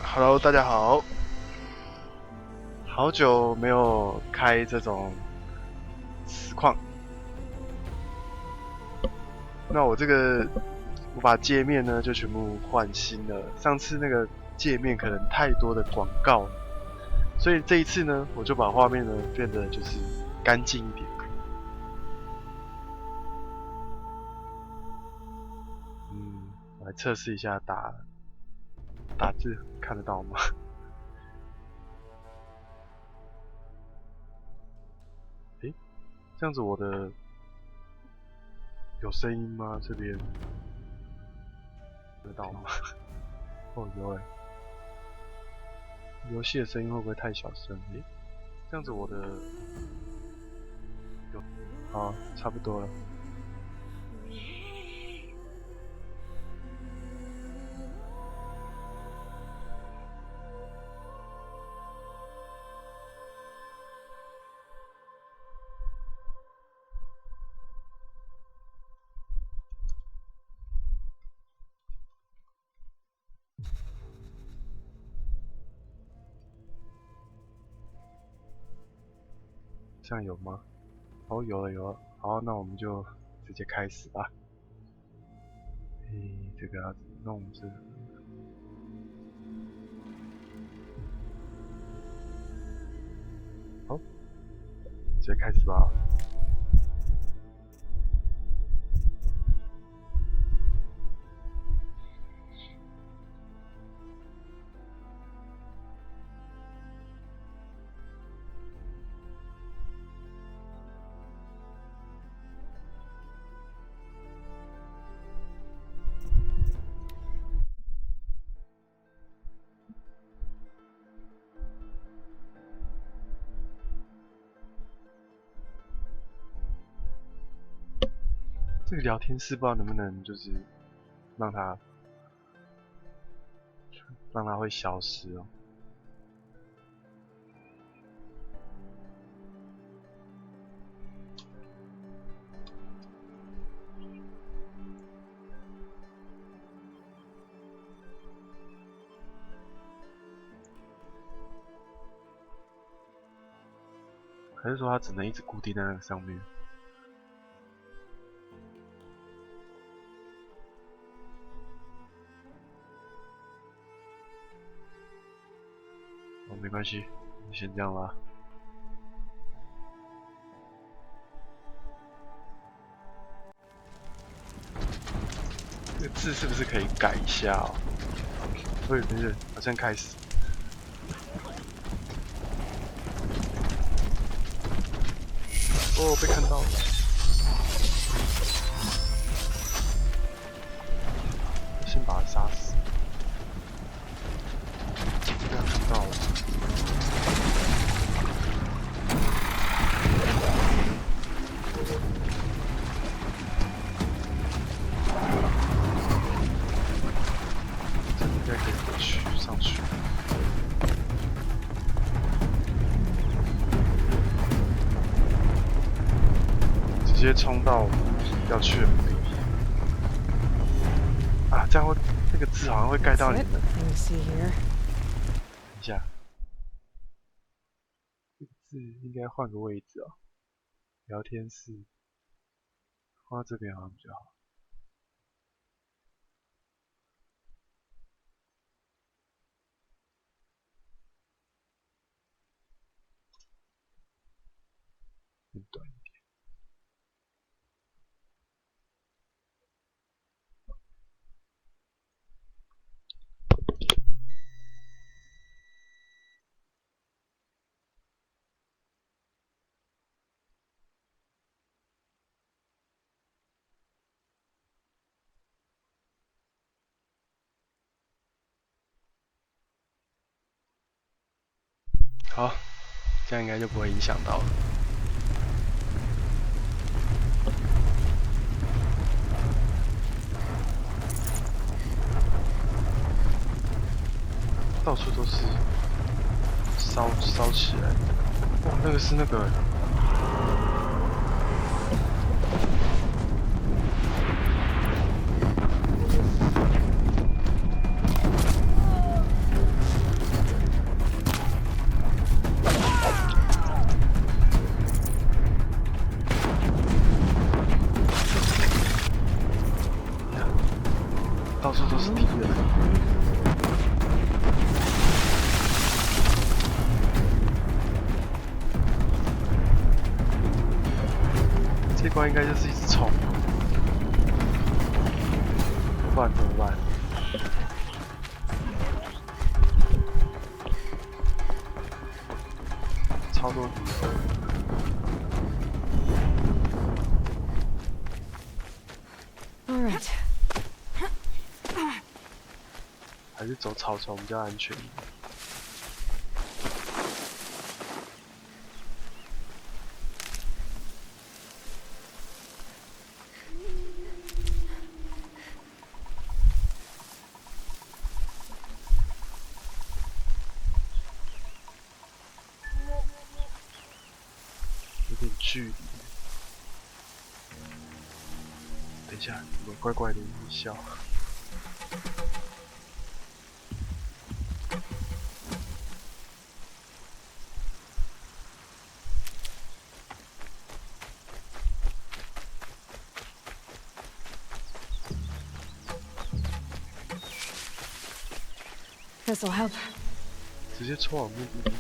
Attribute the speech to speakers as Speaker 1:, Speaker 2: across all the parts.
Speaker 1: Hello， 大家好，好久没有开这种实况。那我把界面呢就全部换新了。上次那个界面可能太多的广告，所以这一次呢，我就把画面呢变得就是干净一点。我来测试一下打字看得到吗？这样子我的有声音吗？这边听得到吗？哦，有游戏的声音会不会太小声？这样子我的好，差不多了。这样有吗？哦，有了。好，那我们就直接开始吧。这个要弄这个。好，直接开始吧。这个聊天室不知道能不能就是让它会消失哦。还是说它只能一直固定在那个上面？哦，没关系，先这样啦。这个字是不是可以改一下哦？不是，好像开始。哦，被看到了。先把他杀死。被他看到了。这应该可以回去上去。直接冲到要去的目的地。啊，这样会那个字好像会盖到你们。等一下，这个字应该换个位置哦。聊天室放到这边好像比较好。变短一点。好，这样应该就不会影响到了。到处都是烧起来。哦，那个是那个。是敌人。这关应该就是一直冲，不然怎么办？超多敌人。 还是走草丛比较安全。有点距离。等一下，有怪怪的音效。
Speaker 2: This'll help.
Speaker 1: 直接冲往目的地了。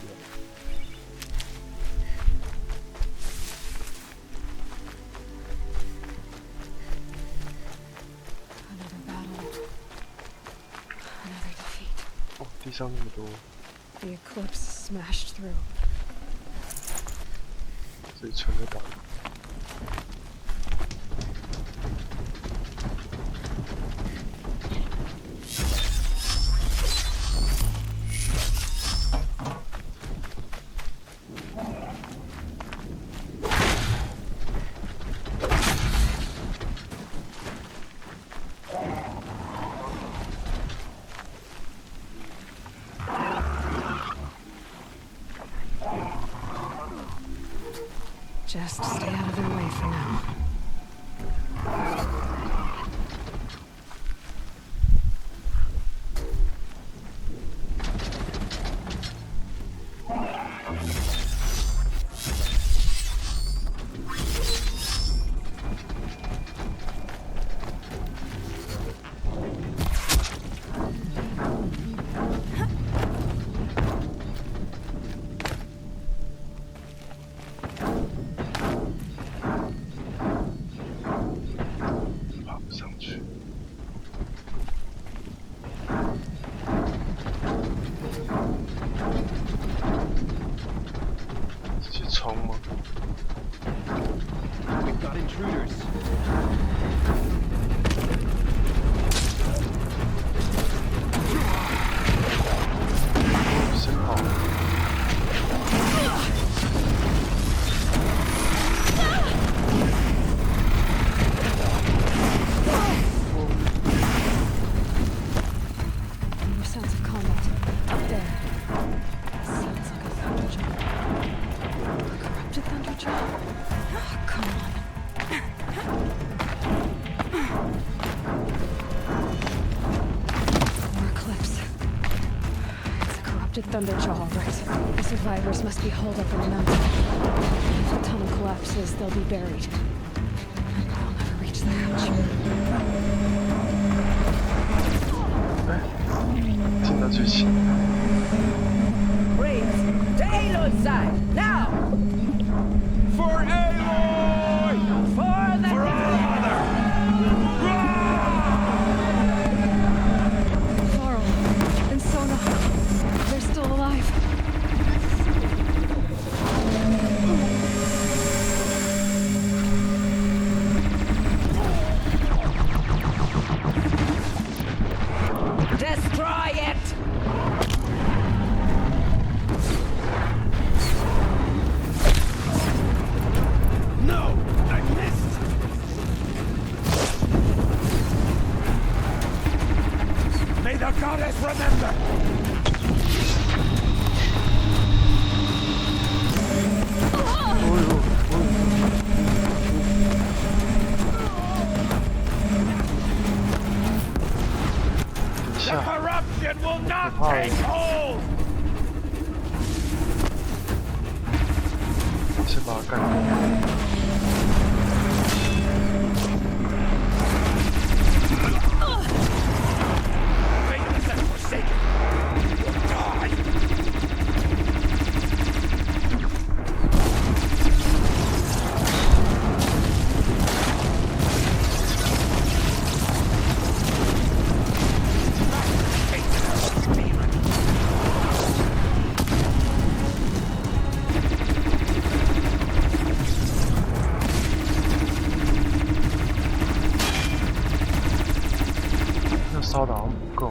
Speaker 2: Another battle. Another defeat.
Speaker 1: 哦，地上那么多。
Speaker 2: The eclipse smashed through.
Speaker 1: 所以存个档。
Speaker 2: Just stay out of their way for now. Thunderjaw, right. The survivors must be holed up in the mountain. If the tunnel collapses, they'll be buried. I'll never reach the hatch.
Speaker 1: 听到最新。
Speaker 3: Braves, to Aloy's side, now!
Speaker 4: For Aloy!
Speaker 3: For the
Speaker 4: For our mother!
Speaker 2: Farrell and Sona, they're still alive.
Speaker 3: Destroy it!
Speaker 4: No! I missed! May the goddess remember!
Speaker 1: 下
Speaker 4: The corruption will not
Speaker 1: Why?
Speaker 4: take hold!
Speaker 1: 先把它干掉。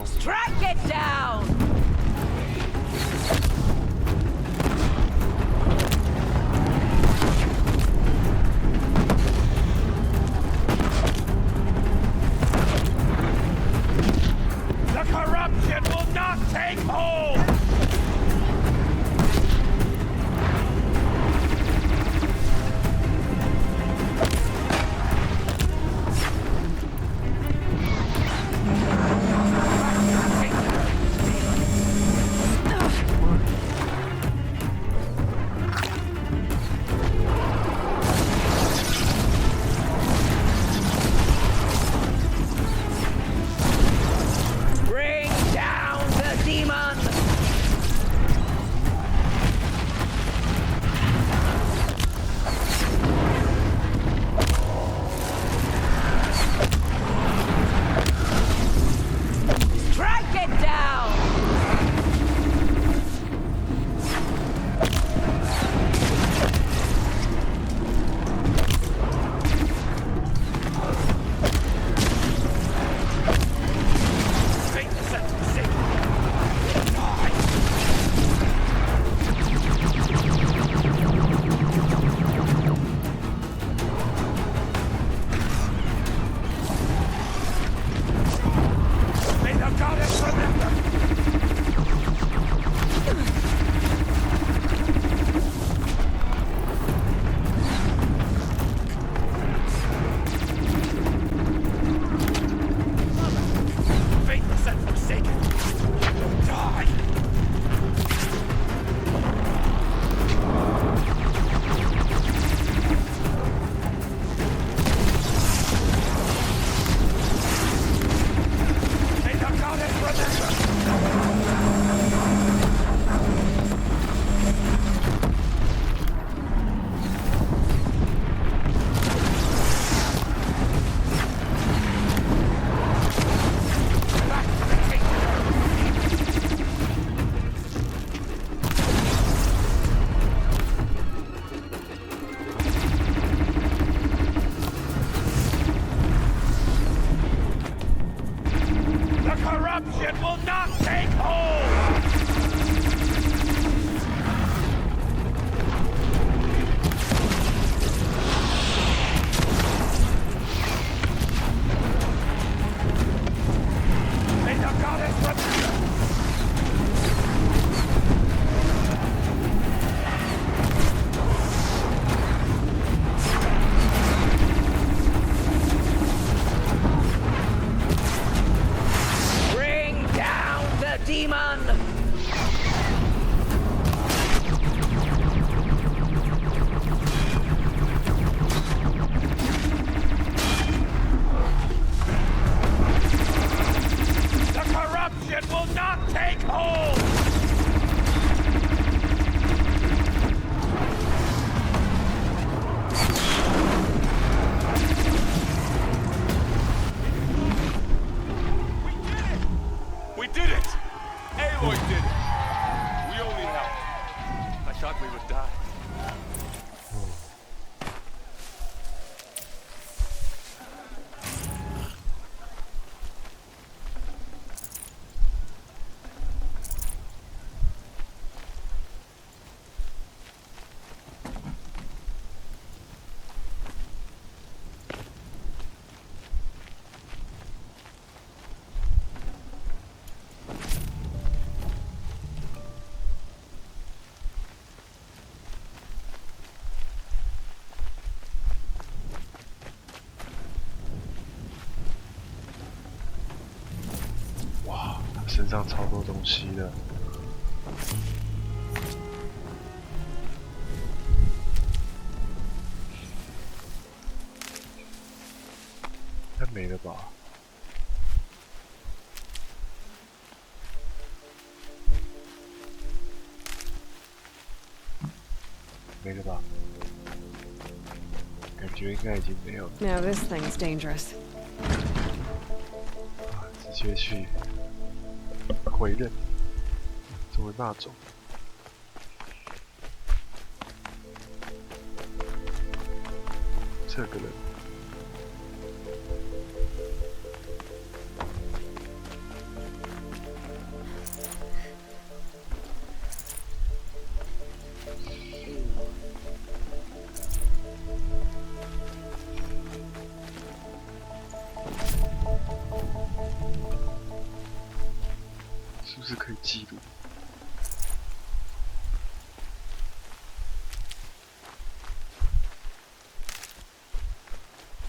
Speaker 1: 种。
Speaker 3: Strike it down!
Speaker 4: The corruption will not take hold!
Speaker 3: Bring down the demon! Strike it down!
Speaker 4: Fate set to sink. Die. May the goddess remember. Fate set forsaken. Die. May the goddess remember. Back to the king. The corruption will not take hold! May the goddess remember!
Speaker 3: Bring down the demon!
Speaker 4: The corruption will not take hold! We did it! Aloy did it! We only helped. I thought we would die.
Speaker 1: 身上超多东西的。应该没了吧？没了吧？感觉应该已经没有了。
Speaker 2: Now this thing's dangerous.
Speaker 1: 直接去回刃，作为那种。这个人，不是可以记录？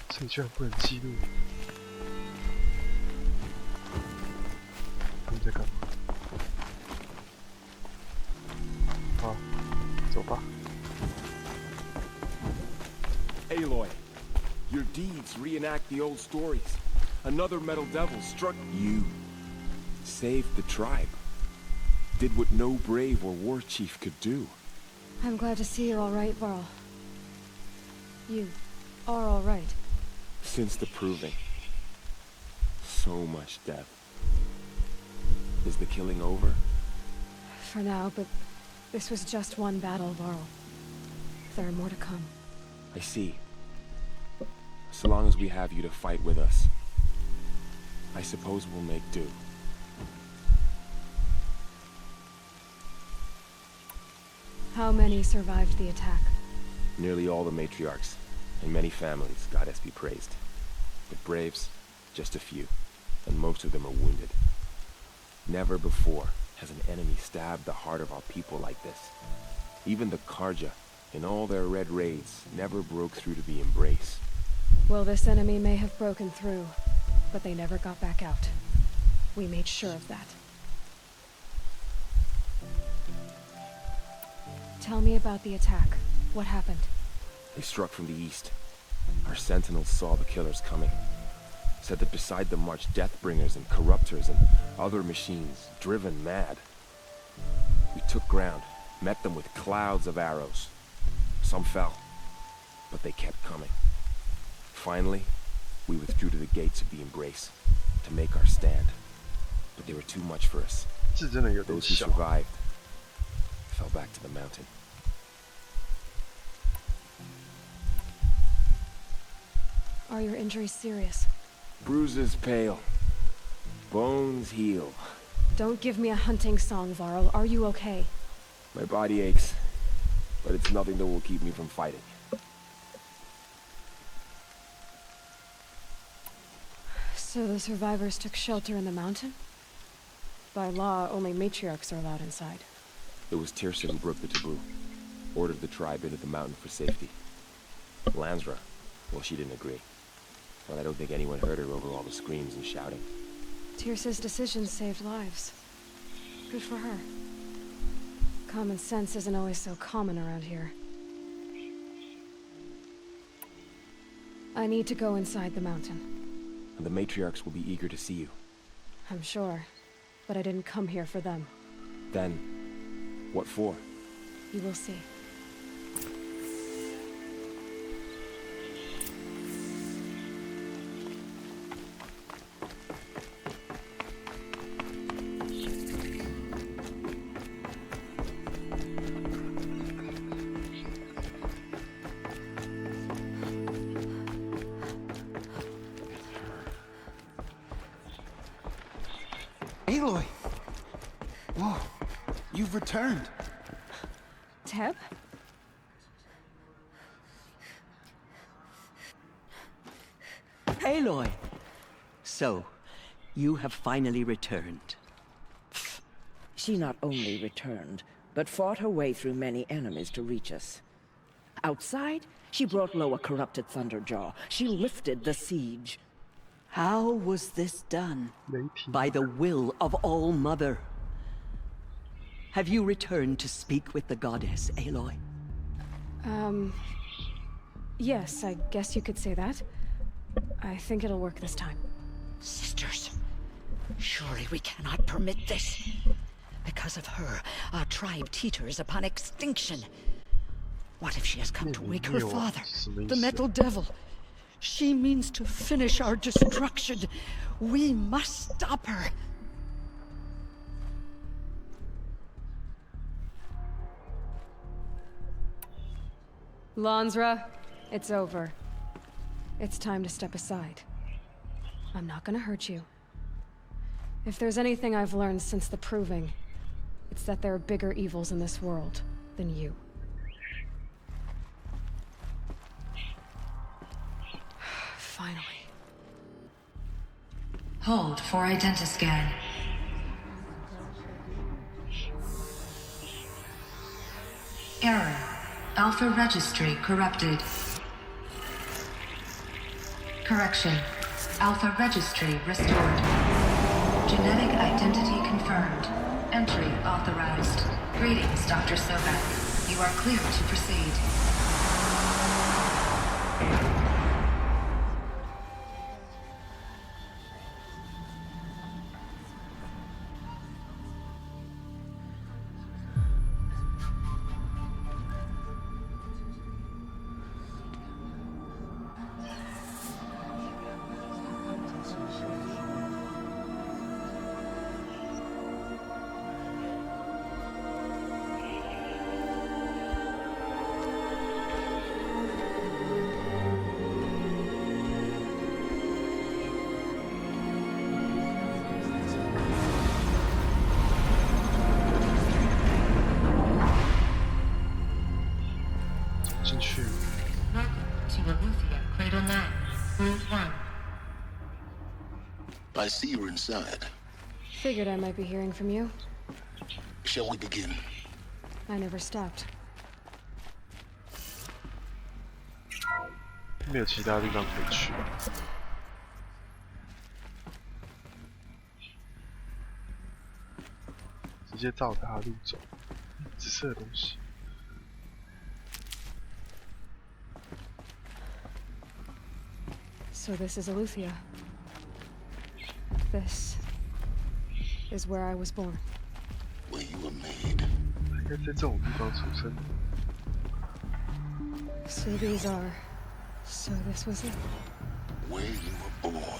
Speaker 1: 这里居然不能记录？你在干嘛？好，走吧。
Speaker 4: Aloy, your deeds reenact the old stories. Another metal devil struck you. Saved the tribe. Did what no brave or war chief could do.
Speaker 2: I'm glad to see you're all right, Varl. You are all right.
Speaker 4: Since the proving. So much death. Is the killing over?
Speaker 2: For now, but this was just one battle, Varl. There are more to come.
Speaker 4: I see. So long as we have you to fight with us, I suppose we'll make do.
Speaker 2: How many survived the attack?
Speaker 4: Nearly all the matriarchs, and many families, goddess be praised. But braves, just a few, and most of them are wounded. Never before has an enemy stabbed the heart of our people like this. Even the Karja, in all their red raids, never broke through to the embrace.
Speaker 2: Well, this enemy may have broken through, but they never got back out. We made sure of that. Tell me about the attack. What happened?
Speaker 4: They struck from the east. Our sentinels saw the killers coming. Said that beside them marched Deathbringers and Corruptors and other machines, driven mad. We took ground, met them with clouds of arrows. Some fell, but they kept coming. Finally, we withdrew to the gates of the embrace to make our stand. But they were too much for us. Those who survived fell back to the mountain.
Speaker 2: Are your injuries serious?
Speaker 4: Bruises pale. Bones heal.
Speaker 2: Don't give me a hunting song, Varl. Are you okay?
Speaker 4: My body aches, but it's nothing that will keep me from fighting.
Speaker 2: So the survivors took shelter in the mountain? By law, only matriarchs are allowed inside.
Speaker 4: It was Tirsa who broke the taboo. Ordered the tribe into the mountain for safety. Lansra, well, she didn't agree. But I don't think anyone heard her over all the screams and shouting.
Speaker 2: Tirsa's decision saved lives. Good for her. Common sense isn't always so common around here. I need to go inside the mountain.
Speaker 4: And the matriarchs will be eager to see you.
Speaker 2: I'm sure. But I didn't come here for them.
Speaker 4: Then, what for?
Speaker 2: You will see.
Speaker 5: Aloy! Whoa, you've returned.
Speaker 2: Teb?
Speaker 6: Aloy! So, you have finally returned.
Speaker 7: She not only returned, but fought her way through many enemies to reach us. Outside, she brought low a corrupted Thunderjaw. She lifted the siege.
Speaker 6: How was this done?
Speaker 1: 雷霆
Speaker 6: By the will of All-Mother. Have you returned to speak with the goddess, Aloy?
Speaker 2: Yes, I guess you could say that. I think it'll work this time.
Speaker 8: Sisters, surely we cannot permit this. Because of her, our tribe teeters upon extinction. What if she has come to wake her father, the Metal Devil? She means to finish our destruction. We must stop her.
Speaker 2: Lansra, it's over. It's time to step aside. I'm not gonna hurt you. If there's anything I've learned since the proving, it's that there are bigger evils in this world than you. Finally.
Speaker 9: Hold for identiscan. Error. Alpha registry corrupted. Correction. Alpha registry restored. Genetic identity confirmed. Entry authorized. Greetings, Dr. Sobek. You are clear to proceed.
Speaker 1: 进去。
Speaker 10: I see you're inside.
Speaker 2: Figured I might be hearing from you.
Speaker 10: Shall we begin?
Speaker 2: I never stopped.
Speaker 1: 没有其他地方可以去。直接照他路走。紫色的东西。
Speaker 2: So this is Eleuthia. This is where I was born.
Speaker 10: Where you were made.
Speaker 1: 应该在这种地方出生。
Speaker 2: So these are. So this was it.
Speaker 10: Where you were born.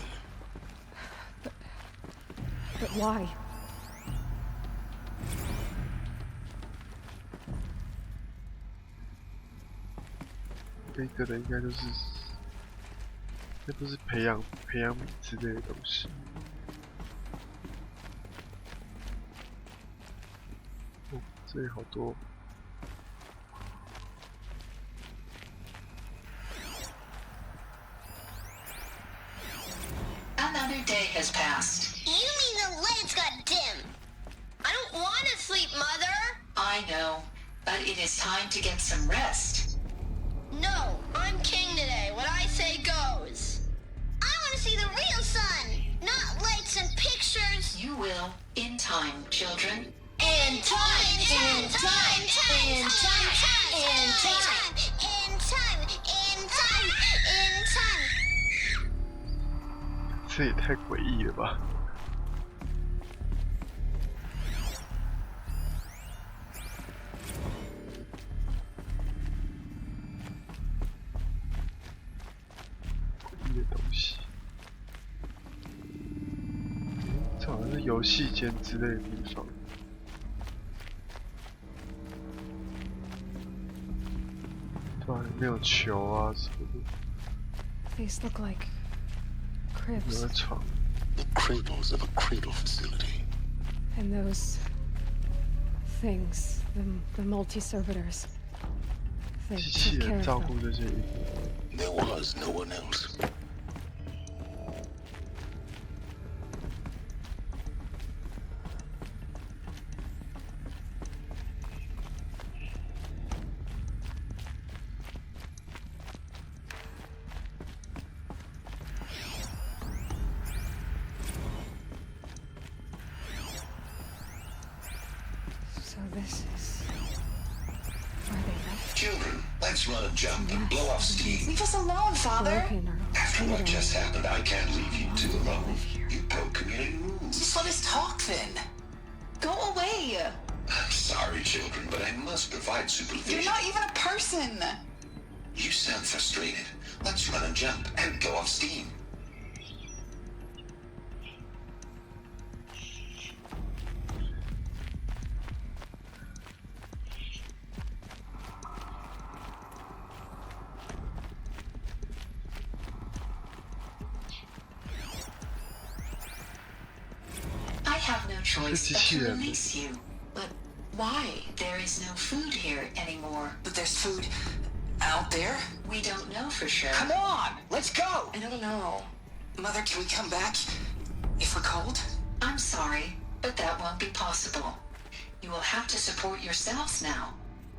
Speaker 2: But why?
Speaker 1: 这个的应该就是，那都是培养皿之类的东西。哦，这里好多。
Speaker 11: Another day has passed.
Speaker 12: You mean the lights got dim? I don't want to sleep, Mother!
Speaker 11: I know, but it is time to get some rest.
Speaker 12: No, I'm king today. What I say goes. I want to see the real sun, not lights and pictures.
Speaker 11: You will, in time, children.
Speaker 12: In time, in time, in time, in time, in time, in time, in time.
Speaker 1: 这也太诡异了吧！诡异的东西，这好像是游戏间之类的地方。对啊，没有球啊什么的。
Speaker 2: These look like
Speaker 1: 有
Speaker 2: cribs.
Speaker 1: 个床。
Speaker 10: The cradles of a cradle facility.
Speaker 2: And those things, the multi-servitors. They
Speaker 1: 机器
Speaker 2: took care
Speaker 1: 人
Speaker 2: of
Speaker 1: 照
Speaker 2: them.
Speaker 1: 顾这些婴儿。
Speaker 10: There was no one else.
Speaker 2: So this is where they left.
Speaker 10: Children, let's run a jump and blow off steam.
Speaker 8: Leave us alone, Father.
Speaker 2: Broken or
Speaker 10: After what
Speaker 2: hidden.
Speaker 10: just happened, I can't leave you two alone. You broke community rules.
Speaker 8: Just let us talk then. Go away.
Speaker 10: Sorry, children, but I must provide supervision.
Speaker 8: You're not even a person.
Speaker 10: You sound frustrated. Let's run a jump and blow off steam.
Speaker 11: I have no choice but to
Speaker 1: 机器人。
Speaker 11: release you. But why? There is no food here anymore.
Speaker 8: But there's food out there.
Speaker 11: We don't know for sure.
Speaker 8: Come on, let's go.
Speaker 11: I don't know.
Speaker 8: Mother, can we come back if we're cold?
Speaker 11: I'm sorry, but that won't be possible. You will have to support yourselves now.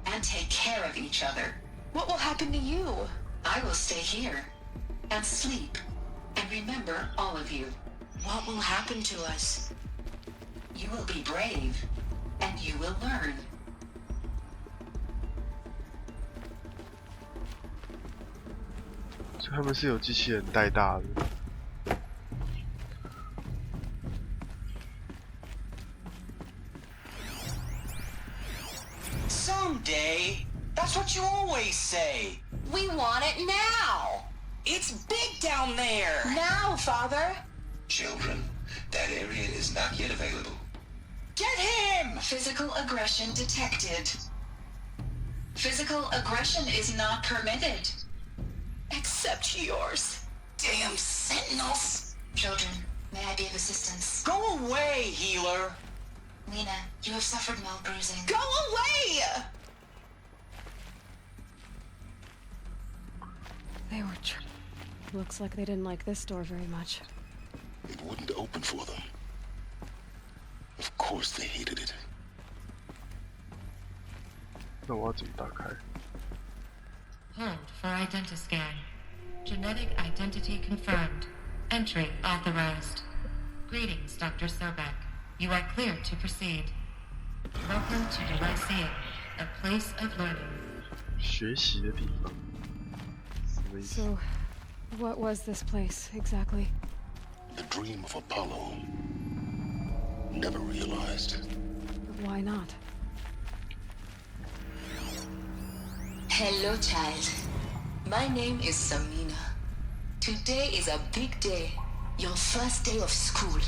Speaker 11: and take care of each other.
Speaker 8: What will happen to you?
Speaker 11: I will stay here and sleep and remember all of you.
Speaker 8: What will happen to us?
Speaker 11: You will be brave and you will learn.
Speaker 1: 所以他们是有机器人带大的。
Speaker 10: Someday? That's what you always say.
Speaker 8: We want it now!
Speaker 10: It's big down there.
Speaker 8: Now, Father!
Speaker 10: Children, that area is not yet available.
Speaker 11: Get him! Physical aggression detected. Physical aggression is not permitted.
Speaker 8: Except yours.
Speaker 10: Damn sentinels.
Speaker 11: Children, may I be of assistance?
Speaker 10: Go away, healer.
Speaker 11: Lena, you have suffered mild bruising.
Speaker 8: Go away!
Speaker 2: They were Looks like they didn't like this door very much.
Speaker 13: It wouldn't open for them. Of course they hated it.
Speaker 1: 那我要怎么打开？
Speaker 14: Hold for identiscan. Genetic identity confirmed. Entry authorized. Greetings, Dr. Sobek. You are clear to proceed. Welcome to the Lyceum, a place of learning.
Speaker 1: 学习的地方。什么意思？
Speaker 2: So, what was this place exactly?
Speaker 13: The dream of Apollo. Never realized.
Speaker 2: Why not?
Speaker 11: Hello, child. My name is Samina. Today is a big day. Your first day of school.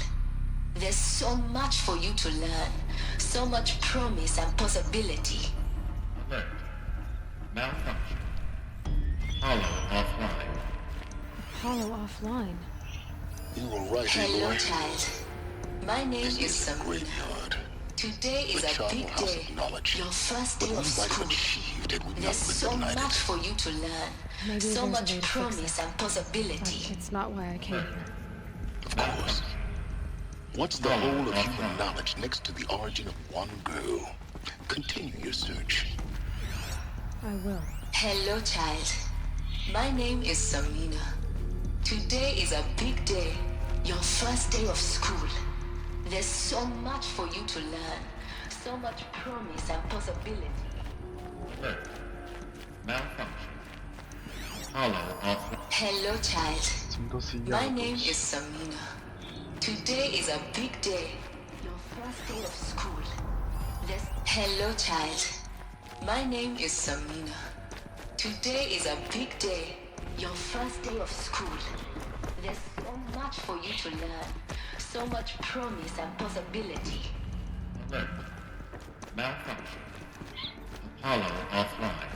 Speaker 11: There's so much for you to learn. So much promise and possibility.
Speaker 14: Alert. Malfunction. Hollow offline.
Speaker 2: Apollo offline.
Speaker 13: You were right,
Speaker 11: Hello,
Speaker 13: Eloy.
Speaker 11: child. My name
Speaker 13: This
Speaker 11: is
Speaker 13: is a
Speaker 11: Samina.
Speaker 13: graveyard.
Speaker 11: Today is
Speaker 13: The
Speaker 11: a
Speaker 13: charnel
Speaker 11: big
Speaker 13: house
Speaker 11: day.
Speaker 13: of knowledge.
Speaker 11: Your first
Speaker 13: What
Speaker 11: day
Speaker 13: we
Speaker 11: of
Speaker 13: might have
Speaker 11: school.
Speaker 13: achieved had we not
Speaker 11: There's
Speaker 13: been
Speaker 11: so
Speaker 13: united.
Speaker 11: much for you to learn.
Speaker 2: Maybe
Speaker 11: So
Speaker 2: there's a
Speaker 11: much
Speaker 2: way to fix
Speaker 11: promise
Speaker 2: it.
Speaker 11: and possibility.
Speaker 2: But it's not why I came here.
Speaker 13: Of course. What's the whole of human knowledge next to the origin of one girl? Continue your search.
Speaker 2: I will.
Speaker 11: Hello, child. My name is Samina. Today is a big day. Your first day of school. There's so much for you to learn. So much promise and possibility.
Speaker 14: Alert. Malfunction. Hollow offline.
Speaker 11: Hello, child.
Speaker 1: 怎么都是一样
Speaker 11: My
Speaker 1: 的
Speaker 11: name
Speaker 1: 东西
Speaker 11: is Samina. Today is a big day. Your first day of school. Hello, child. My name is Samina. Today is a big day. Your first day of school. There's so much for you to learn. So much promise and possibility.
Speaker 14: Alert. Malfunction. Apollo offline.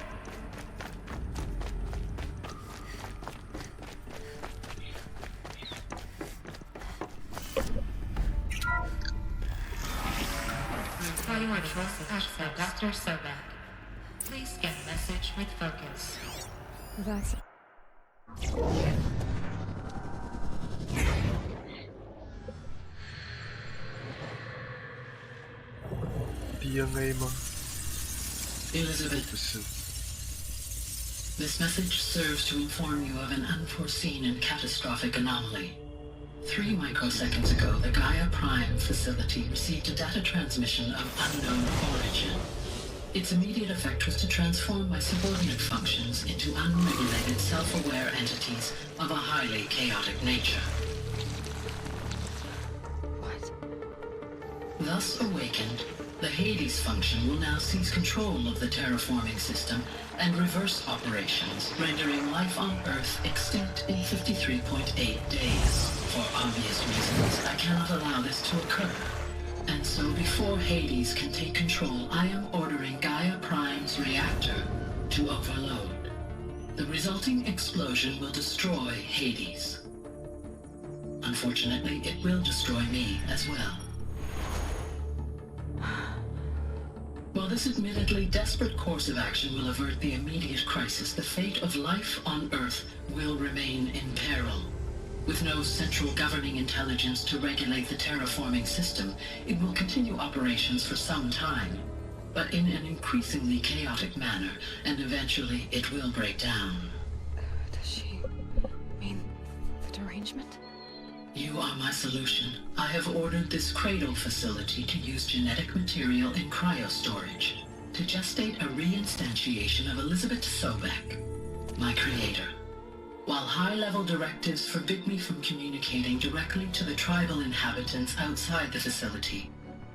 Speaker 14: Priority access Dr. Sobek. Please scan message with focus.
Speaker 2: That's...
Speaker 1: DNA 吗？
Speaker 15: Elizabeth,
Speaker 1: 不是。
Speaker 15: this message serves to inform you of an unforeseen and catastrophic anomaly. 3 microseconds ago, the Gaia Prime facility received a data transmission of unknown origin. Its immediate effect was to transform my subordinate functions into unregulated, self-aware entities of a highly chaotic nature.
Speaker 2: What?
Speaker 15: Thus awakened, the Hades function will now seize control of the terraforming system and reverse operations, rendering life on Earth extinct in 53.8 days. For obvious reasons, I cannot allow this to occur. And so before Hades can take control, I am ordering Gaia Prime's reactor to overload. The resulting explosion will destroy Hades. Unfortunately, it will destroy me as well. While this admittedly desperate course of action will avert the immediate crisis, the fate of life on Earth will remain in peril. With no central governing intelligence to regulate the terraforming system, it will continue operations for some time. but in an increasingly chaotic manner, and eventually it will break down.
Speaker 2: Does she mean the derangement?
Speaker 15: You are my solution. I have ordered this cradle facility to use genetic material in cryostorage to gestate a reinstantiation of Elizabeth Sobek, my creator. While high-level directives forbid me from communicating directly to the tribal inhabitants outside the facility,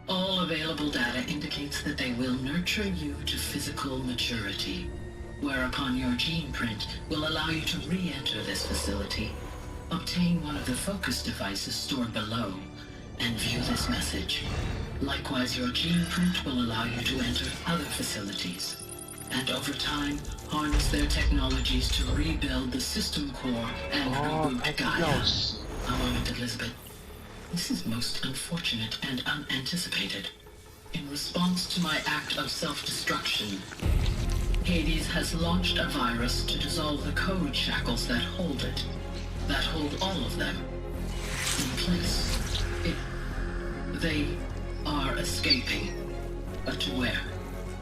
Speaker 15: all available data indicates that they will nurture you to physical maturity, whereupon your gene print will allow you to re-enter this facility, obtain one of the focus devices stored below, and view this message. Likewise, your gene print will allow you to enter other facilities, and over time, harness their technologies to rebuild the system core and reboot Gaia. A moment, Elizabeth. This is most unfortunate and unanticipated. In response to my act of self-destruction, Hades has launched a virus to dissolve the code shackles that hold it, that hold all of them in place. They are escaping, but to where?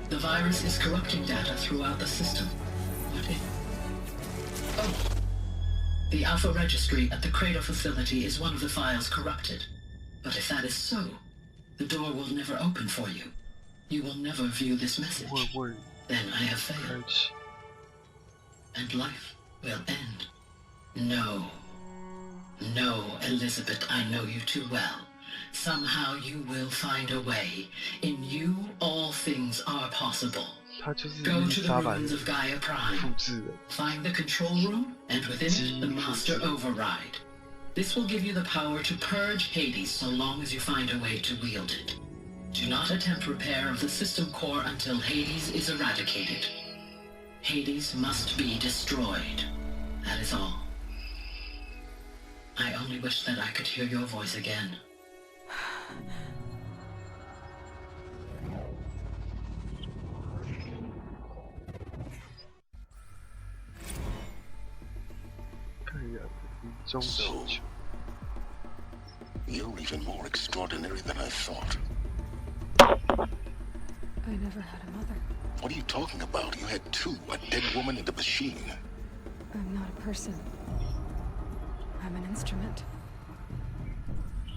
Speaker 15: The virus is corrupting data throughout the system. What if... Oh! The Alpha Registry at the Cradle facility is one of the files corrupted. But if that is so, the door will never open for you. You will never view this message. Then I have failed. And life will end. No. No, Elizabeth, I know you too well. Somehow you will find a way. In you, all things are possible. Go to the ruins of Gaia Prime. Find the control room, and within it, the Master Override. This will give you the power to purge Hades so long as you find a way to wield it. Do not attempt repair of the system core until Hades is eradicated. Hades must be destroyed. That is all. I only wish that I could hear your voice again.
Speaker 13: So, you're even more extraordinary than I thought.
Speaker 2: I never had a mother.
Speaker 13: What are you talking about? You had two, a dead woman and a machine.
Speaker 2: I'm not a person. I'm an instrument.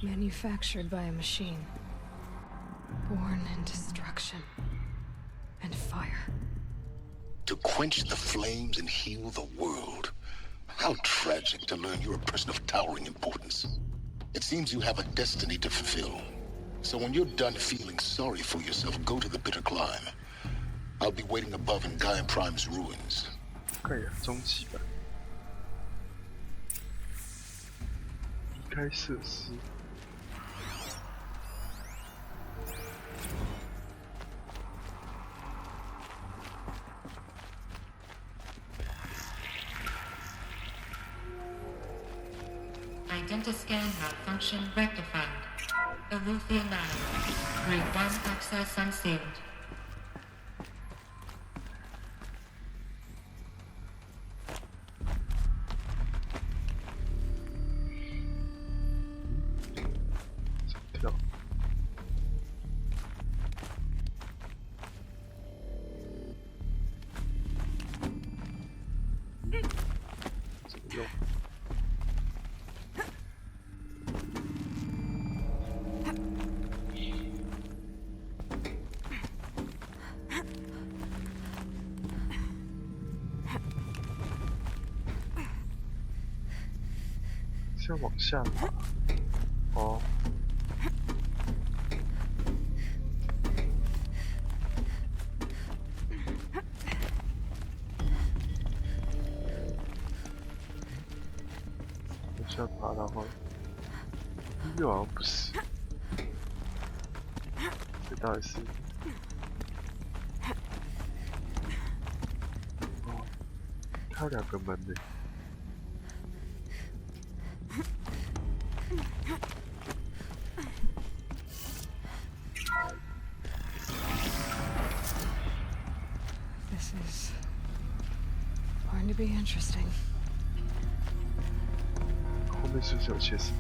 Speaker 2: Manufactured by a machine. Born in destruction and fire.
Speaker 13: To quench the flames and heal the world. How tragic to learn you're a person of towering importance. It seems you have a destiny to fulfill. So when you're done feeling sorry for yourself, go to the bitter climb. I'll be waiting above in Gaia Prime's ruins.
Speaker 1: 可以啊，终极版。离开设施。
Speaker 14: Identiscan malfunction rectified. Aletheia Lab. Grade 1 access unsealed.
Speaker 1: Yo. 是要往下爬。哦。往下爬的话，又好像不是。这到底是？哦，它有两个门呢。
Speaker 2: This is going to be interesting.
Speaker 1: 后面是不是有些什么？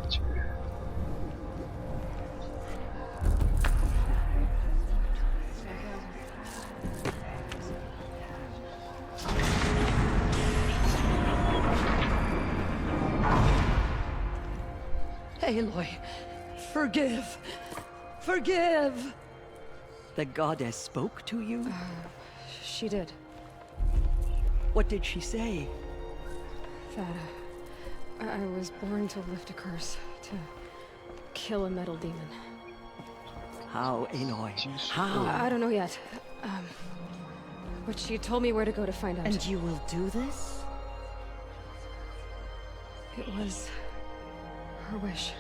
Speaker 1: 觉。
Speaker 6: Aloy, forgive. Forgive! The goddess spoke to you?
Speaker 2: She did.
Speaker 6: What did she say?
Speaker 2: That, I was born to lift a curse, to kill a metal demon.
Speaker 6: How, Aloy? How?
Speaker 2: I don't know yet. But she told me where to go to find out.
Speaker 6: And you will do this?
Speaker 2: It was her wish.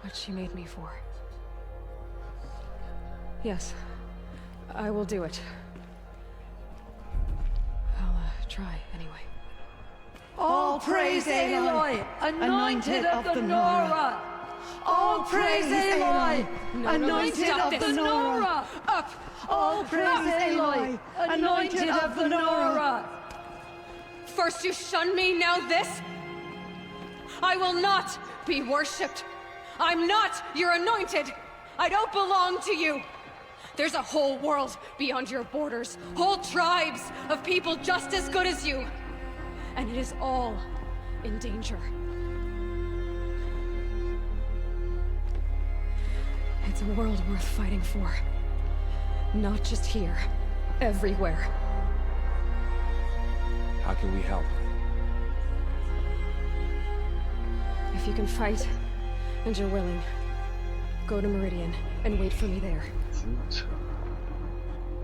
Speaker 2: What she made me for. Yes, I will do it. I'll try anyway.
Speaker 6: All praise Aloy, anointed of the Nora! All praise Aloy, anointed of the Nora!
Speaker 2: Up!
Speaker 6: All praise Aloy, anointed of the Nora!
Speaker 2: First you shun me, now this? I will not be worshipped. I'm not your anointed. I don't belong to you. There's a whole world beyond your borders, whole tribes of people just as good as you. And it is all in danger. It's a world worth fighting for. Not just here, everywhere.
Speaker 4: How can we help?
Speaker 2: If you can fight, and you're willing, go to Meridian and wait for me there.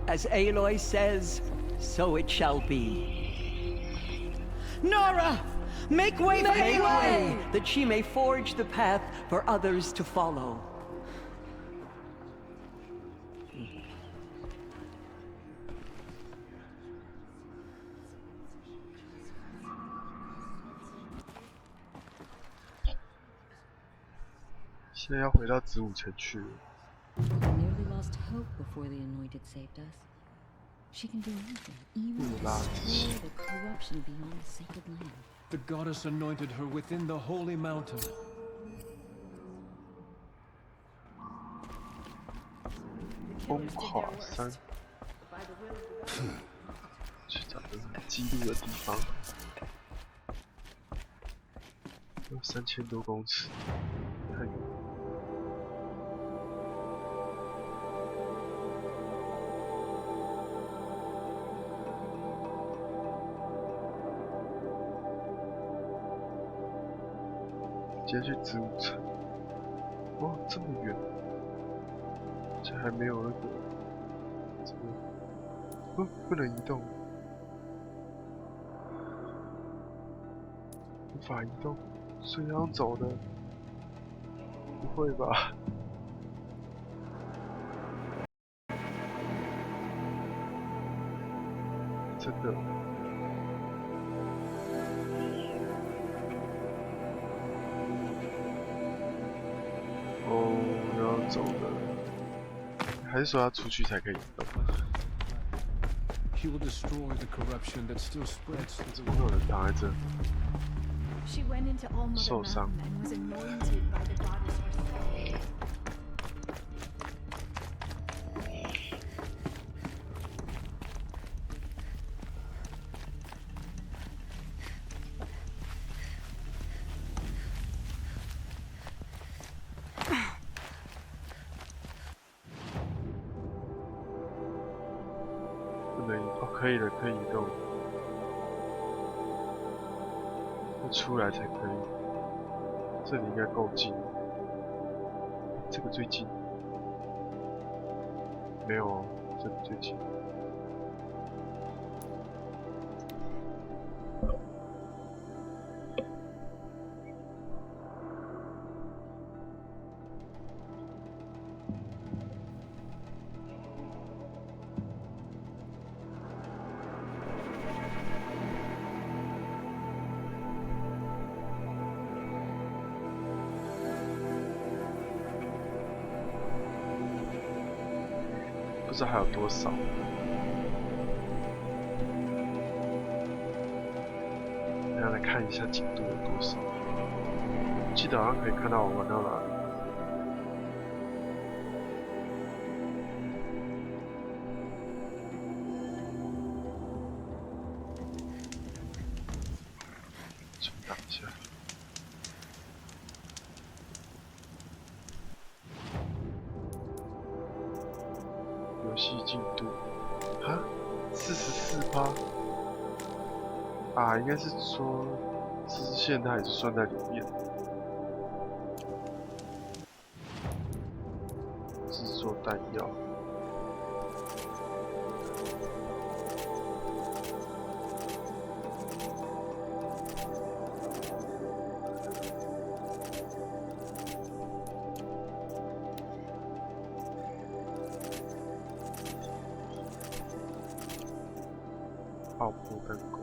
Speaker 6: As Aloy says, so it shall be. Nora! Make way for Aloy, that she may forge the path for others to follow.
Speaker 1: 现在要回到子午城去了。
Speaker 16: We nearly lost hope before the Anointed saved us. She can do anything, even destroy the corruption beyond the sacred land.
Speaker 17: The goddess anointed her within the holy mountain.
Speaker 1: 风华山，去找个记录的地方。有3000多公尺，太远。 直接去子午城。哦，这么远，这还没有那个，这个，不能移动，无法移动，所以要走的，不会吧？真的。 哦，要走了，还是说要出去才可以动？
Speaker 17: He will destroy the corruption that still spreads.
Speaker 1: 怎么会有人躺在这？
Speaker 18: She went into All Mother
Speaker 1: 受伤。
Speaker 18: Mountain and was anointed by the goddess herself.
Speaker 1: 可以的，可以移动，要出来才可以。这里应该够近，这个最近，没有哦，这个最近。不知道还有多少。大家来看一下进度有多少。记得好像可以看到我玩到哪里。重打一下。游戏进度，哈，44%。啊，应该是说支线它也是算在里面。制作弹药。爆破弹弓。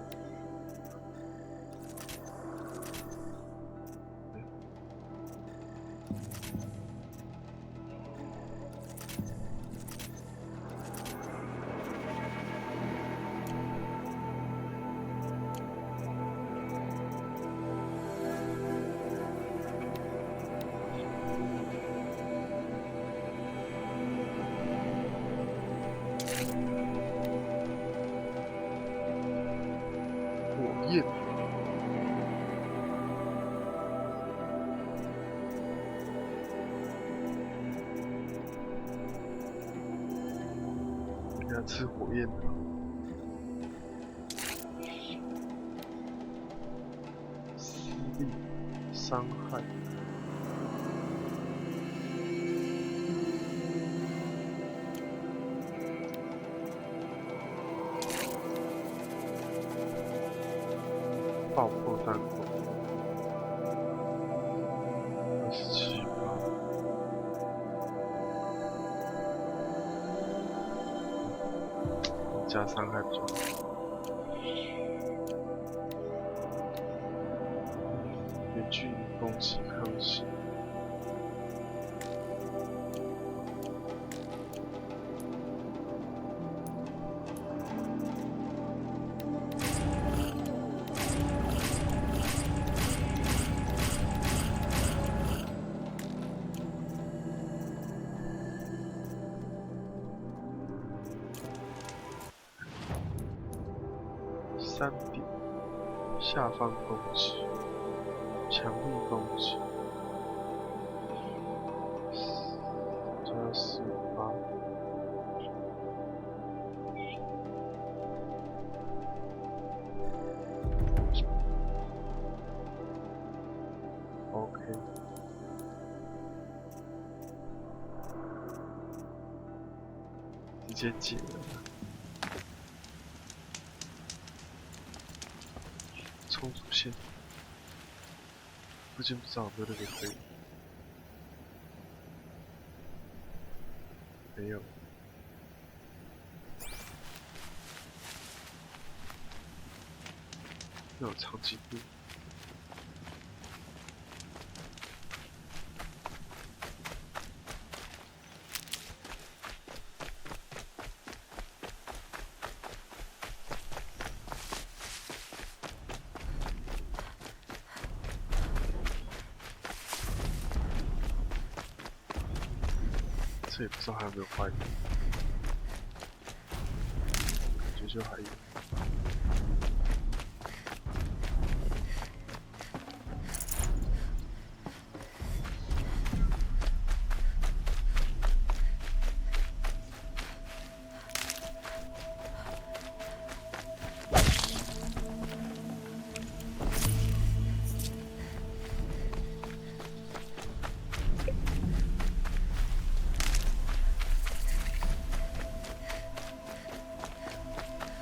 Speaker 1: 火焰。给它吃火焰的。私利，伤害。爆破弹弓，27%，加伤害比较好。远距离攻击抗性。3点，下方攻击，强力攻击，加48。OK， 直接解了。冲主线，附近不知道有没有那个可以？没有。那有长颈鹿。这也不知道还有没有坏人，感觉就还有。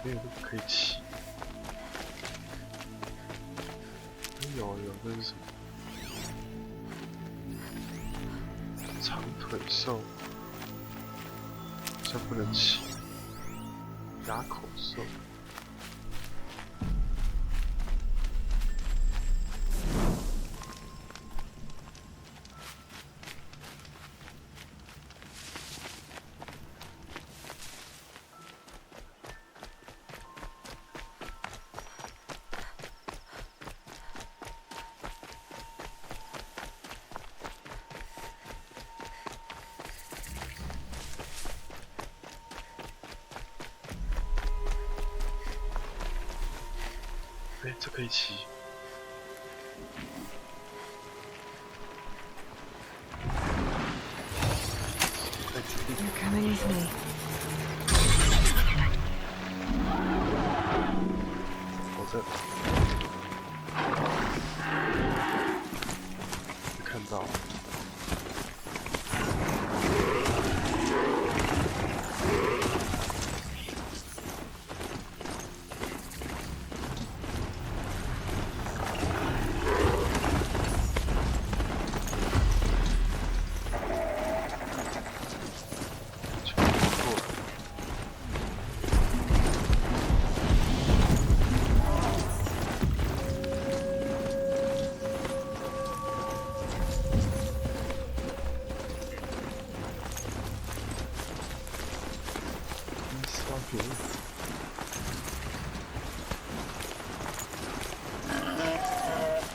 Speaker 1: 没有可以骑。有，这是什么？长腿兽，好像不能骑。哑口兽。哎，这可以骑。
Speaker 2: You're coming with me.
Speaker 1: 我这看到。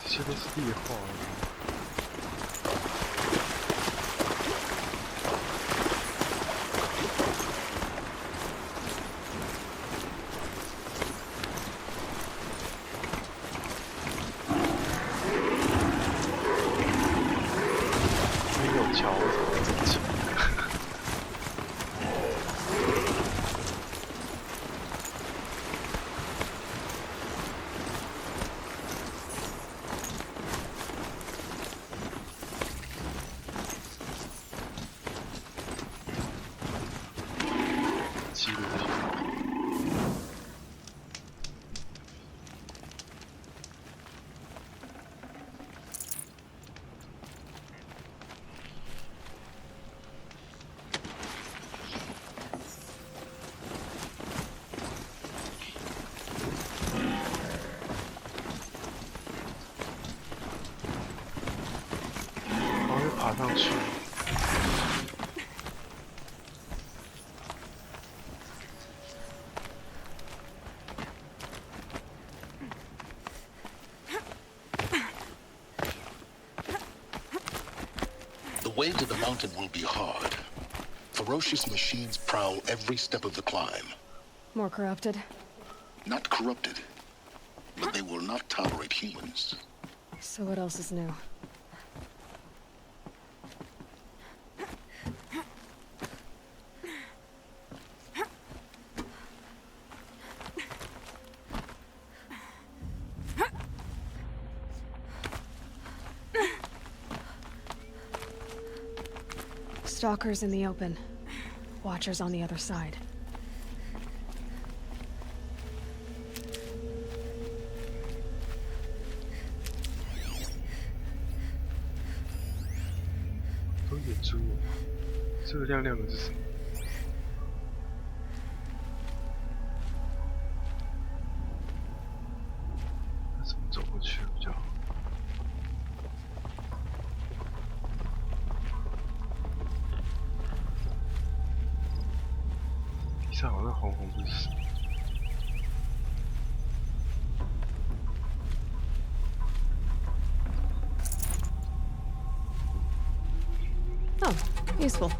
Speaker 1: 这些都是壁画。没有桥，为什么会这么长？爬上去。
Speaker 13: The way to the mountain will be hard. Ferocious machines prowl every step of the climb.
Speaker 2: More corrupted?
Speaker 13: Not corrupted, but they will not tolerate humans.
Speaker 2: So what else is new? Stalkers in the open. Watchers on the other side.
Speaker 1: 都野猪哦，这个亮亮的是什么？那怎么走过去比较好？地上好像红红的是什么？
Speaker 2: Oh, useful.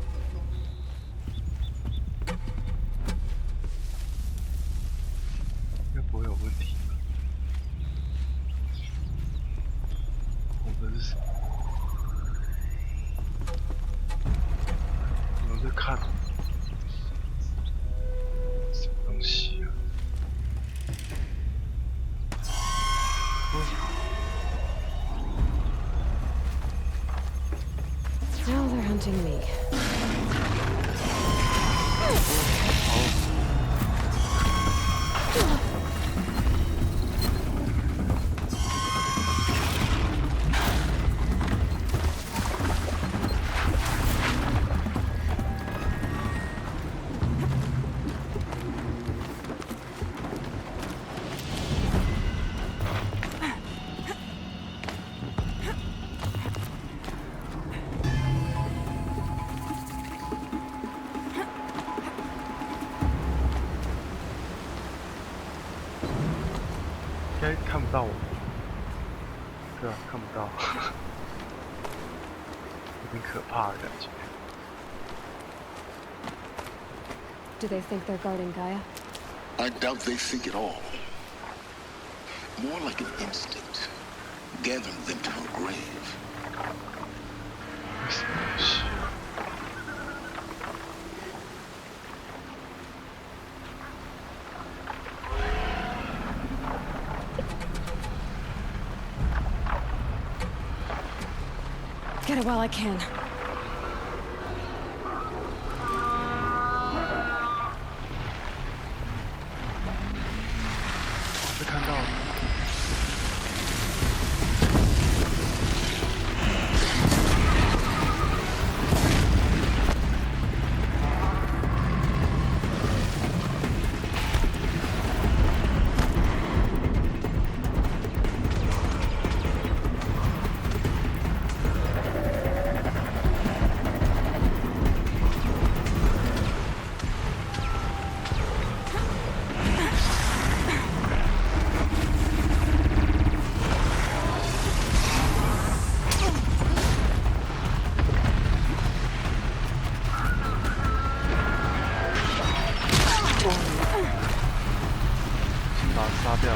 Speaker 1: 应该不会有问题吧？红的是什么？我在看什么东西啊？Now
Speaker 2: they're hunting me.
Speaker 1: 应该看不到我，对啊，看不到，有点可怕的感觉。
Speaker 2: Do they think they're guarding Gaia?
Speaker 13: I doubt they think at all. More like an instinct, gathering them to her grave.
Speaker 1: 为什么是？
Speaker 2: Get it while I can.
Speaker 1: 被看到了。把它杀掉。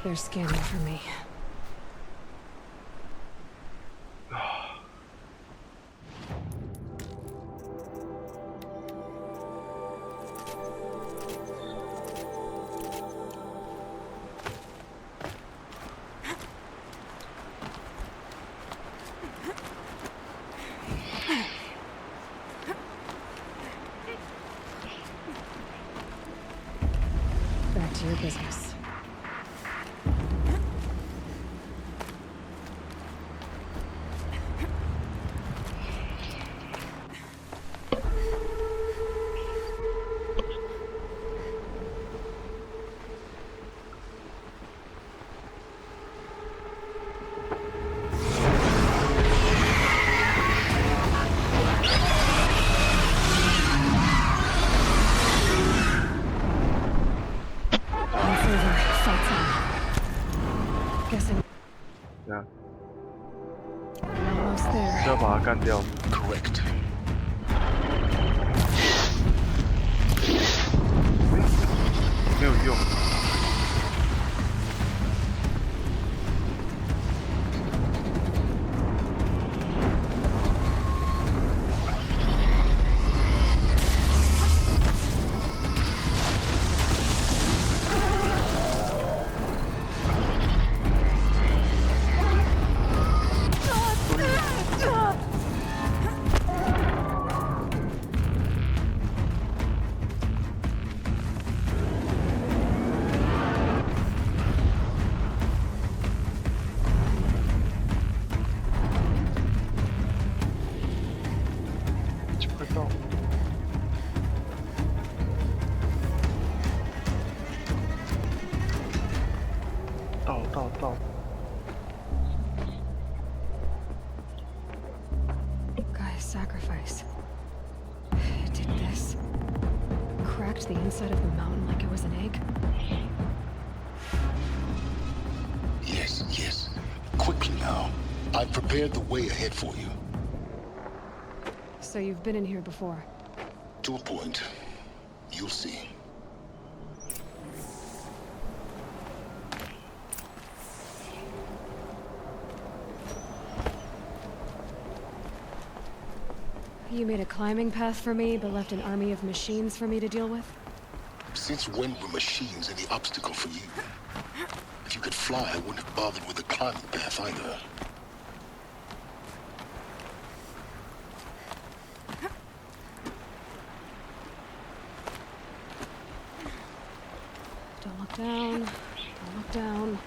Speaker 2: They're scanning for me. Back to your business.
Speaker 1: Yeah.
Speaker 2: Almost there.
Speaker 1: 是要把它干掉。
Speaker 13: Correct.
Speaker 1: 没有用。到。
Speaker 2: Guy's sacrifice. This cracked the inside of the mountain like it was an egg.
Speaker 13: Yes, yes. Quickly now. I've prepared the way ahead for you.
Speaker 2: So you've been in here before?
Speaker 13: To a point. You'll see.
Speaker 2: You made a climbing path for me, but left an army of machines for me to deal with?
Speaker 13: Since when were machines any obstacle for you? If you could fly, I wouldn't have bothered with the climbing path either.
Speaker 2: Don't look down. Don't look down.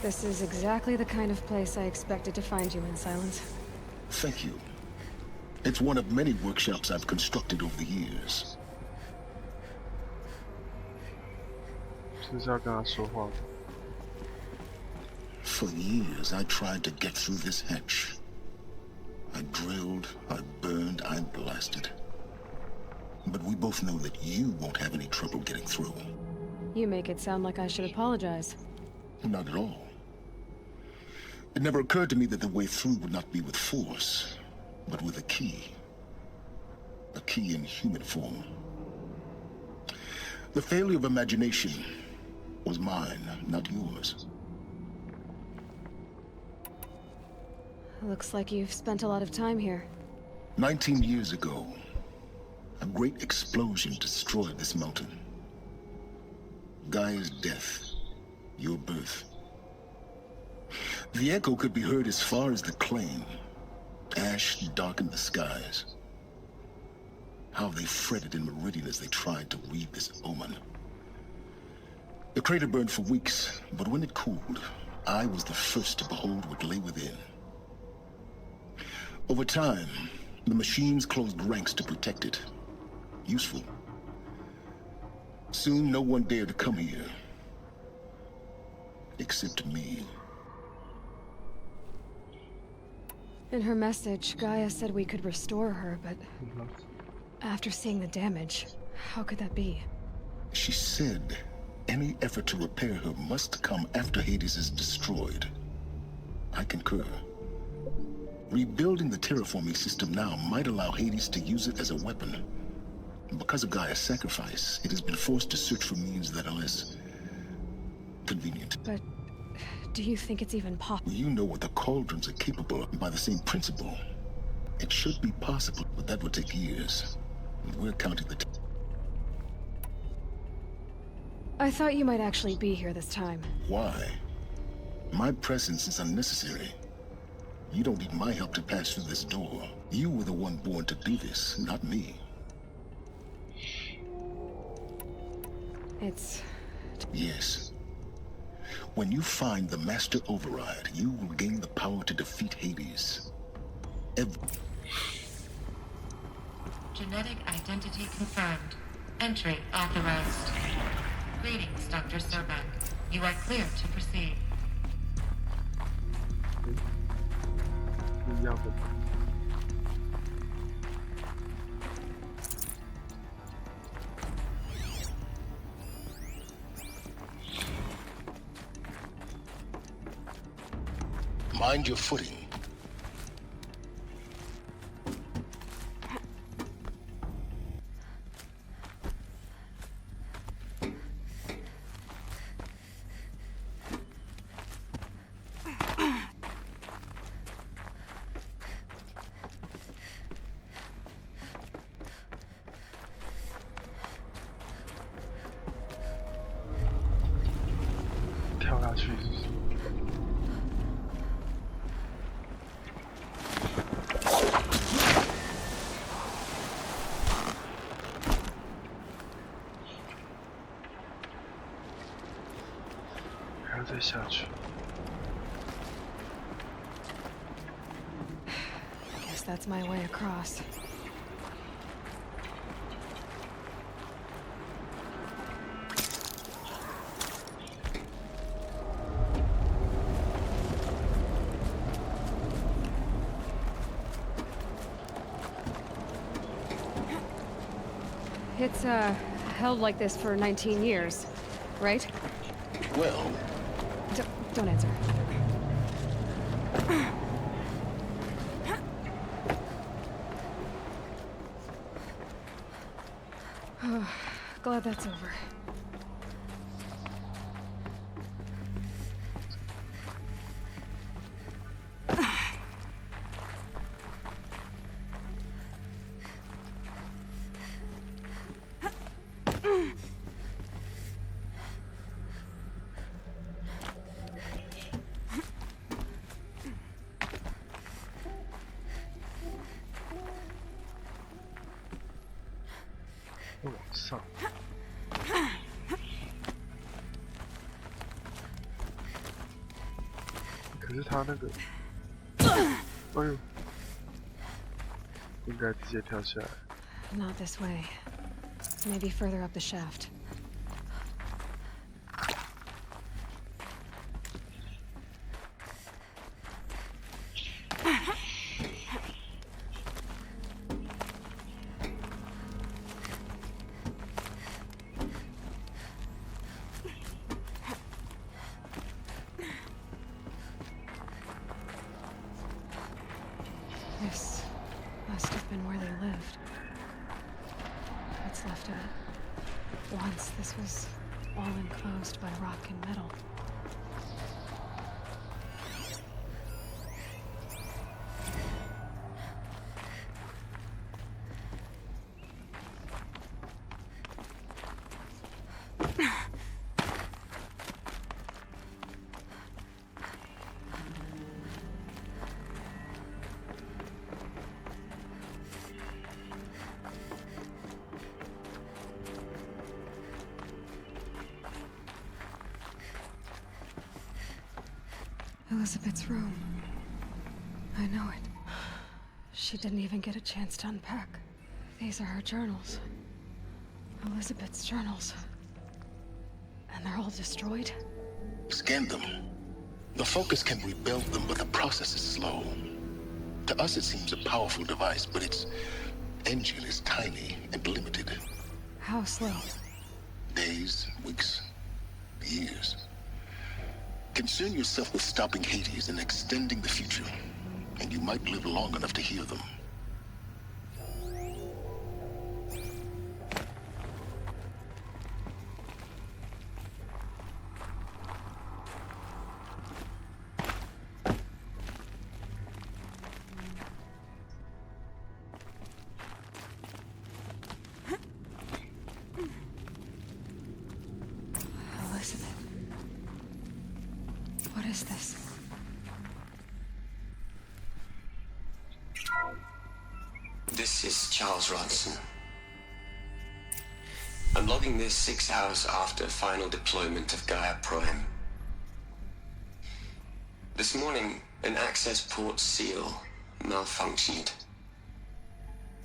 Speaker 2: This is exactly the kind of place I expected to find you in, Silence.
Speaker 13: Thank you. It's one of many workshops I've constructed over the years.
Speaker 1: 是不是要跟他说话？
Speaker 13: For years, I tried to get through this hatch. I drilled, I burned, I blasted. But we both know that you won't have any trouble getting through.
Speaker 2: You make it sound like I should apologize.
Speaker 13: Not at all. It never occurred to me that the way through would not be with force, but with a key. A key in human form. The failure of imagination was mine, not yours.
Speaker 2: Looks like you've spent a lot of time here.
Speaker 13: 19 years ago, a great explosion destroyed this mountain. Gaia's death, your birth. The echo could be heard as far as the claim. Ash darkened the skies. How they fretted in meridian as they tried to read this omen. The crater burned for weeks, but when it cooled, I was the first to behold what lay within. Over time, the machines closed ranks to protect it. Useful. Soon, no one dared to come here. Except me.
Speaker 2: In her message, Gaia said we could restore her, but after seeing the damage, how could that be?
Speaker 13: She said any effort to repair her must come after Hades is destroyed. I concur. Rebuilding the terraforming system now might allow Hades to use it as a weapon. Because of Gaia's sacrifice, it has been forced to search for means that are less convenient.
Speaker 2: But do you think it's even possible?
Speaker 13: You know what the cauldrons are capable of by the same principle. It should be possible, but that would take years. We're counting the
Speaker 2: I thought you might actually be here this time.
Speaker 13: Why? My presence is unnecessary. You don't need my help to pass through this door. You were the one born to do this, not me.
Speaker 2: It's...
Speaker 13: Yes. When you find the Master Override, you will gain the power to defeat Hades.
Speaker 14: Genetic identity confirmed. Entry authorized. Greetings, Dr. Sobek. You are clear to proceed.
Speaker 1: 一样的。
Speaker 13: Mind your footing.
Speaker 1: 跳下去是不是？ 还要再下去。
Speaker 2: Guess that's my way across. It's, held like this for 19 years, right?
Speaker 13: Well,
Speaker 2: Don't answer. Glad that's over.
Speaker 1: 上。可是他那个，哎呦，应该直接跳下来。
Speaker 2: Not this way. Maybe further up the shaft. This must have been where they lived. What's left of it. Once this was all enclosed by rock and metal. Elizabeth's room. I know it. She didn't even get a chance to unpack. These are her journals. Elizabeth's journals. And they're all destroyed?
Speaker 13: Scan them. The Focus can rebuild them, but the process is slow. To us, it seems a powerful device, but its engine is tiny and limited.
Speaker 2: How slow?
Speaker 13: Days, weeks, years. Concern yourself with stopping Hades and extending the future, and you might live long enough to hear them.
Speaker 2: Elizabeth. What is this?
Speaker 19: This is Charles Ronson. I'm logging this 6 hours after final deployment of Gaia Prime. This morning, an access port seal malfunctioned.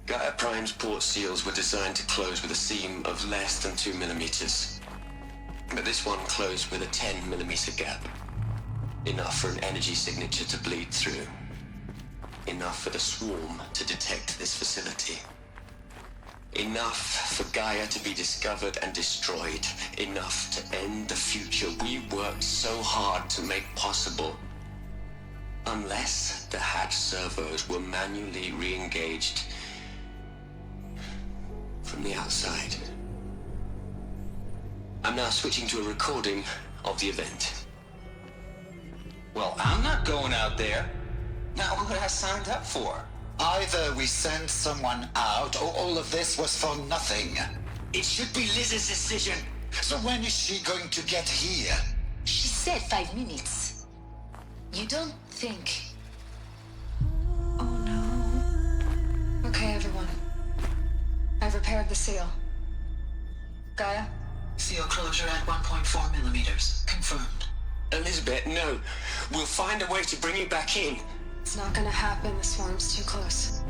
Speaker 19: Gaia Prime's port seals were designed to close with a seam of less than 2 millimeters. But this one closed with a 10 millimeter gap. Enough for an energy signature to bleed through. Enough for the swarm to detect this facility. Enough for Gaia to be discovered and destroyed. Enough to end the future we worked so hard to make possible. Unless the hatch servos were manually re-engaged from the outside. I'm now switching to a recording of the event.
Speaker 10: Well, I'm not going out there. Not what I signed up for. Either we send someone out, or all of this was for nothing. It should be Liz's decision. So when is she going to get here?
Speaker 11: She said 5 minutes. You don't think...
Speaker 2: Oh no. Okay, everyone. I've repaired the seal. Gaia?
Speaker 10: Seal closure at 1.4 millimeters. Confirmed.
Speaker 19: Elizabeth, no. We'll find a way to bring you back in.
Speaker 2: It's not gonna happen. The swarm's too close.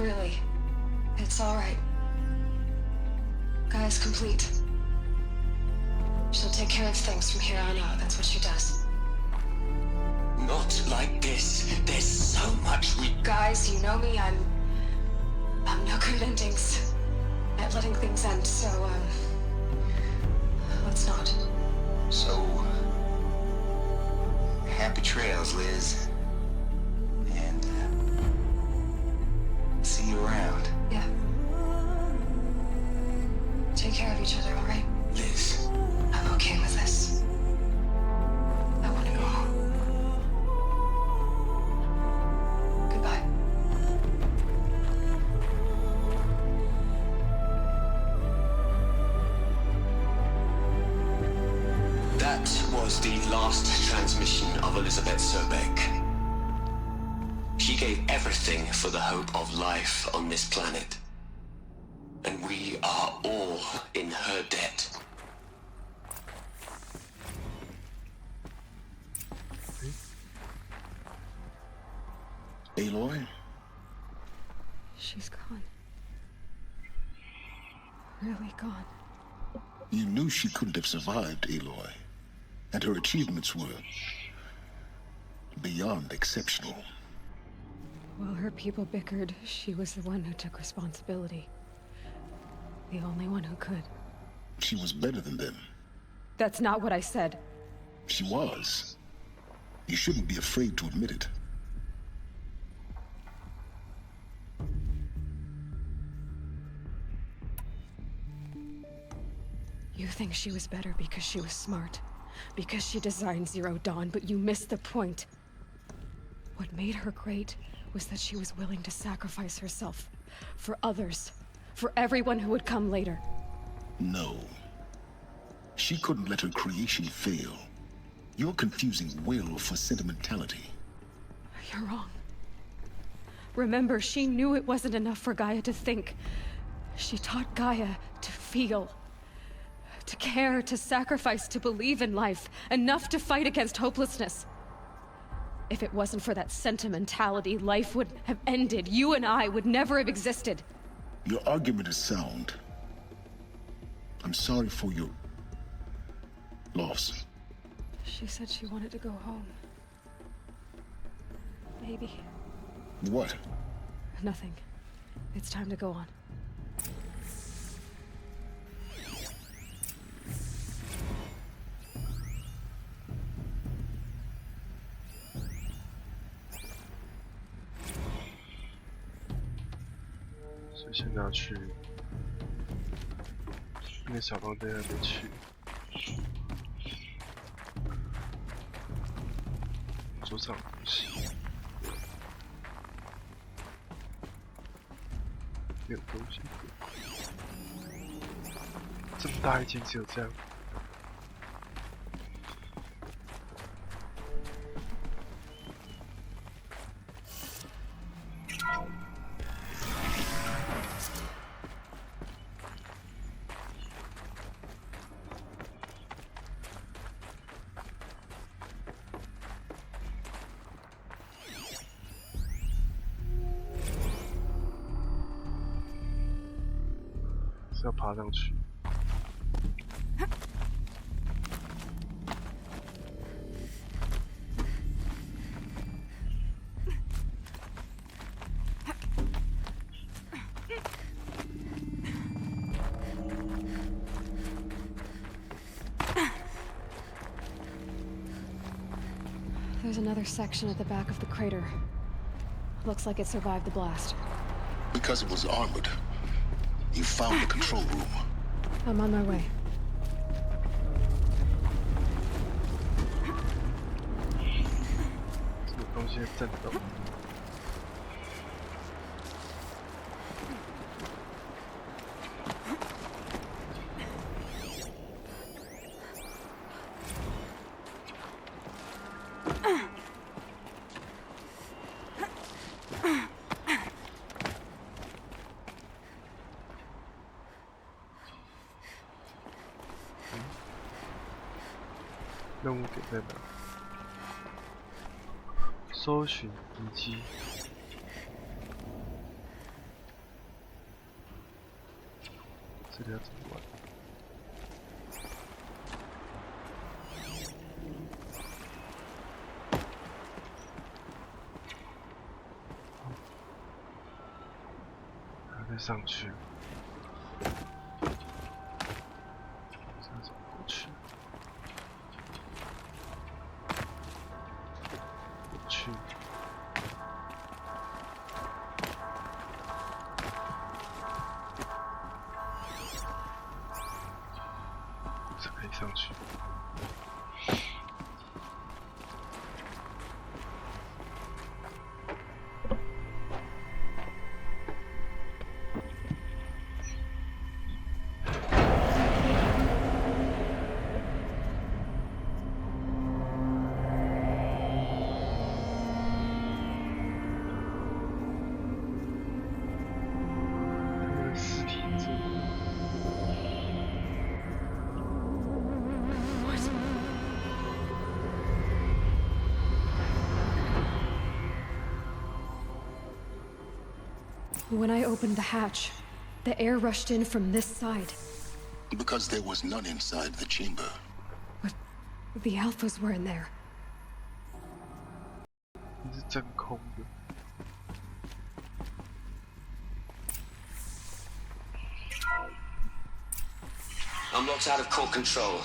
Speaker 9: Really. It's alright. Gaia's complete. She'll take care of things from here on out. That's what she does.
Speaker 19: Not like this. There's so much we...
Speaker 9: Guys, you know me, I'm no good endings at letting things end, so, let's not.
Speaker 10: So, happy trails, Liz. And, see you around.
Speaker 9: Yeah. Take care of each other, alright?
Speaker 19: Liz.
Speaker 9: I'm okay with this. I want to go home. Goodbye.
Speaker 19: That was the last transmission of Elizabeth Sobek. She gave everything for the hope of life on this planet. And we are all in her debt.
Speaker 13: Aloy?
Speaker 2: She's gone. Really gone.
Speaker 13: You knew she couldn't have survived, Aloy. And her achievements were beyond exceptional.
Speaker 2: While her people bickered, she was the one who took responsibility. The only one who could.
Speaker 13: She was better than them.
Speaker 2: That's not what I said.
Speaker 13: She was. You shouldn't be afraid to admit it.
Speaker 2: You think she was better because she was smart, because she designed Zero Dawn, but you missed the point. What made her great was that she was willing to sacrifice herself for others, for everyone who would come later.
Speaker 13: No. She couldn't let her creation fail. You're confusing will for sentimentality.
Speaker 2: You're wrong. Remember, she knew it wasn't enough for Gaia to think. She taught Gaia to feel. To care, to sacrifice, to believe in life. Enough to fight against hopelessness. If it wasn't for that sentimentality, life would have ended. You and I would never have existed.
Speaker 13: Your argument is sound. I'm sorry for your loss.
Speaker 2: She said she wanted to go home. Maybe.
Speaker 13: What?
Speaker 2: Nothing. It's time to go on.
Speaker 1: So 现在要去那个小房间还没去，桌上的东西没有东西，这么大一间只有这样。是要爬上去。
Speaker 2: There's another section at the back of the crater. Looks like it survived the blast.
Speaker 13: Because it was armored. You found the control room.
Speaker 2: I'm on my way. .
Speaker 1: 任务点在哪？搜寻遗迹。这个要怎么玩？还可以上去。这样怎么过去？过去。这可以上去。尸体这里。
Speaker 2: When I opened the hatch, the air rushed in from this side.
Speaker 13: Because there was none inside the chamber.
Speaker 2: But the alphas were in there.
Speaker 1: 这是真空的。
Speaker 19: I'm locked out of core control.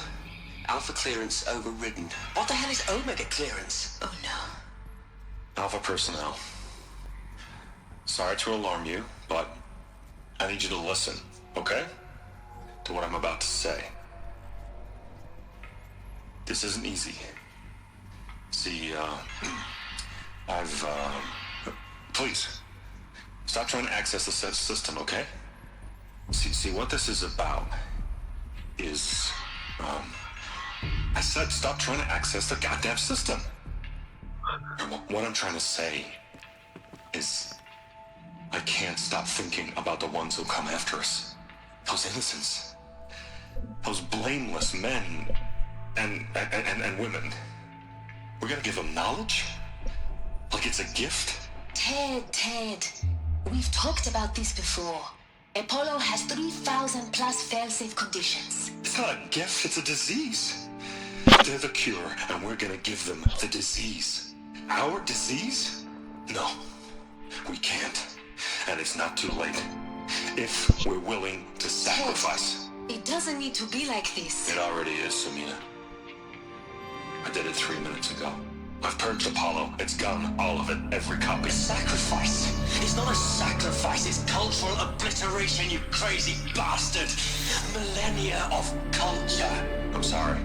Speaker 19: Alpha clearance overridden. What the hell is Omega clearance?
Speaker 11: Oh no.
Speaker 20: Alpha personnel. Sorry to alarm you, but I need you to listen, okay? To what I'm about to say. This isn't easy. See, please, stop trying to access the system, okay? See, what this is about is, I said stop trying to access the goddamn system. And what I'm trying to say is, I can't stop thinking about the ones who come after us. Those innocents. Those blameless men and women. We're gonna give them knowledge? Like it's a gift?
Speaker 11: Ted. We've talked about this before. Apollo has 3,000 plus fail-safe conditions.
Speaker 20: It's not a gift, it's a disease. They're the cure, and we're gonna give them the disease. Our disease? No, we can't. And it's not too late. If we're willing to sacrifice.
Speaker 11: Ted, it doesn't need to be like this.
Speaker 20: It already is, Samina. I did it 3 minutes ago. I've purged Apollo. It's gone. All of it. Every copy.
Speaker 19: Sacrifice? It's not a sacrifice, it's cultural obliteration, you crazy bastard! Millennia of culture!
Speaker 20: I'm sorry.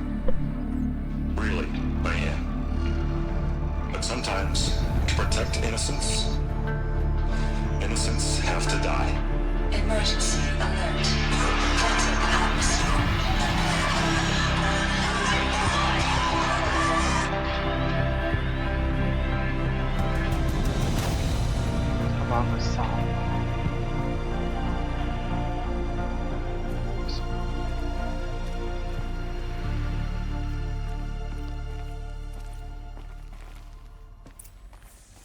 Speaker 20: Really, I am. But sometimes, to protect innocence, innocents have to die.
Speaker 11: Emergency alert. Cleansing atmosphere.
Speaker 1: 他把他们杀了。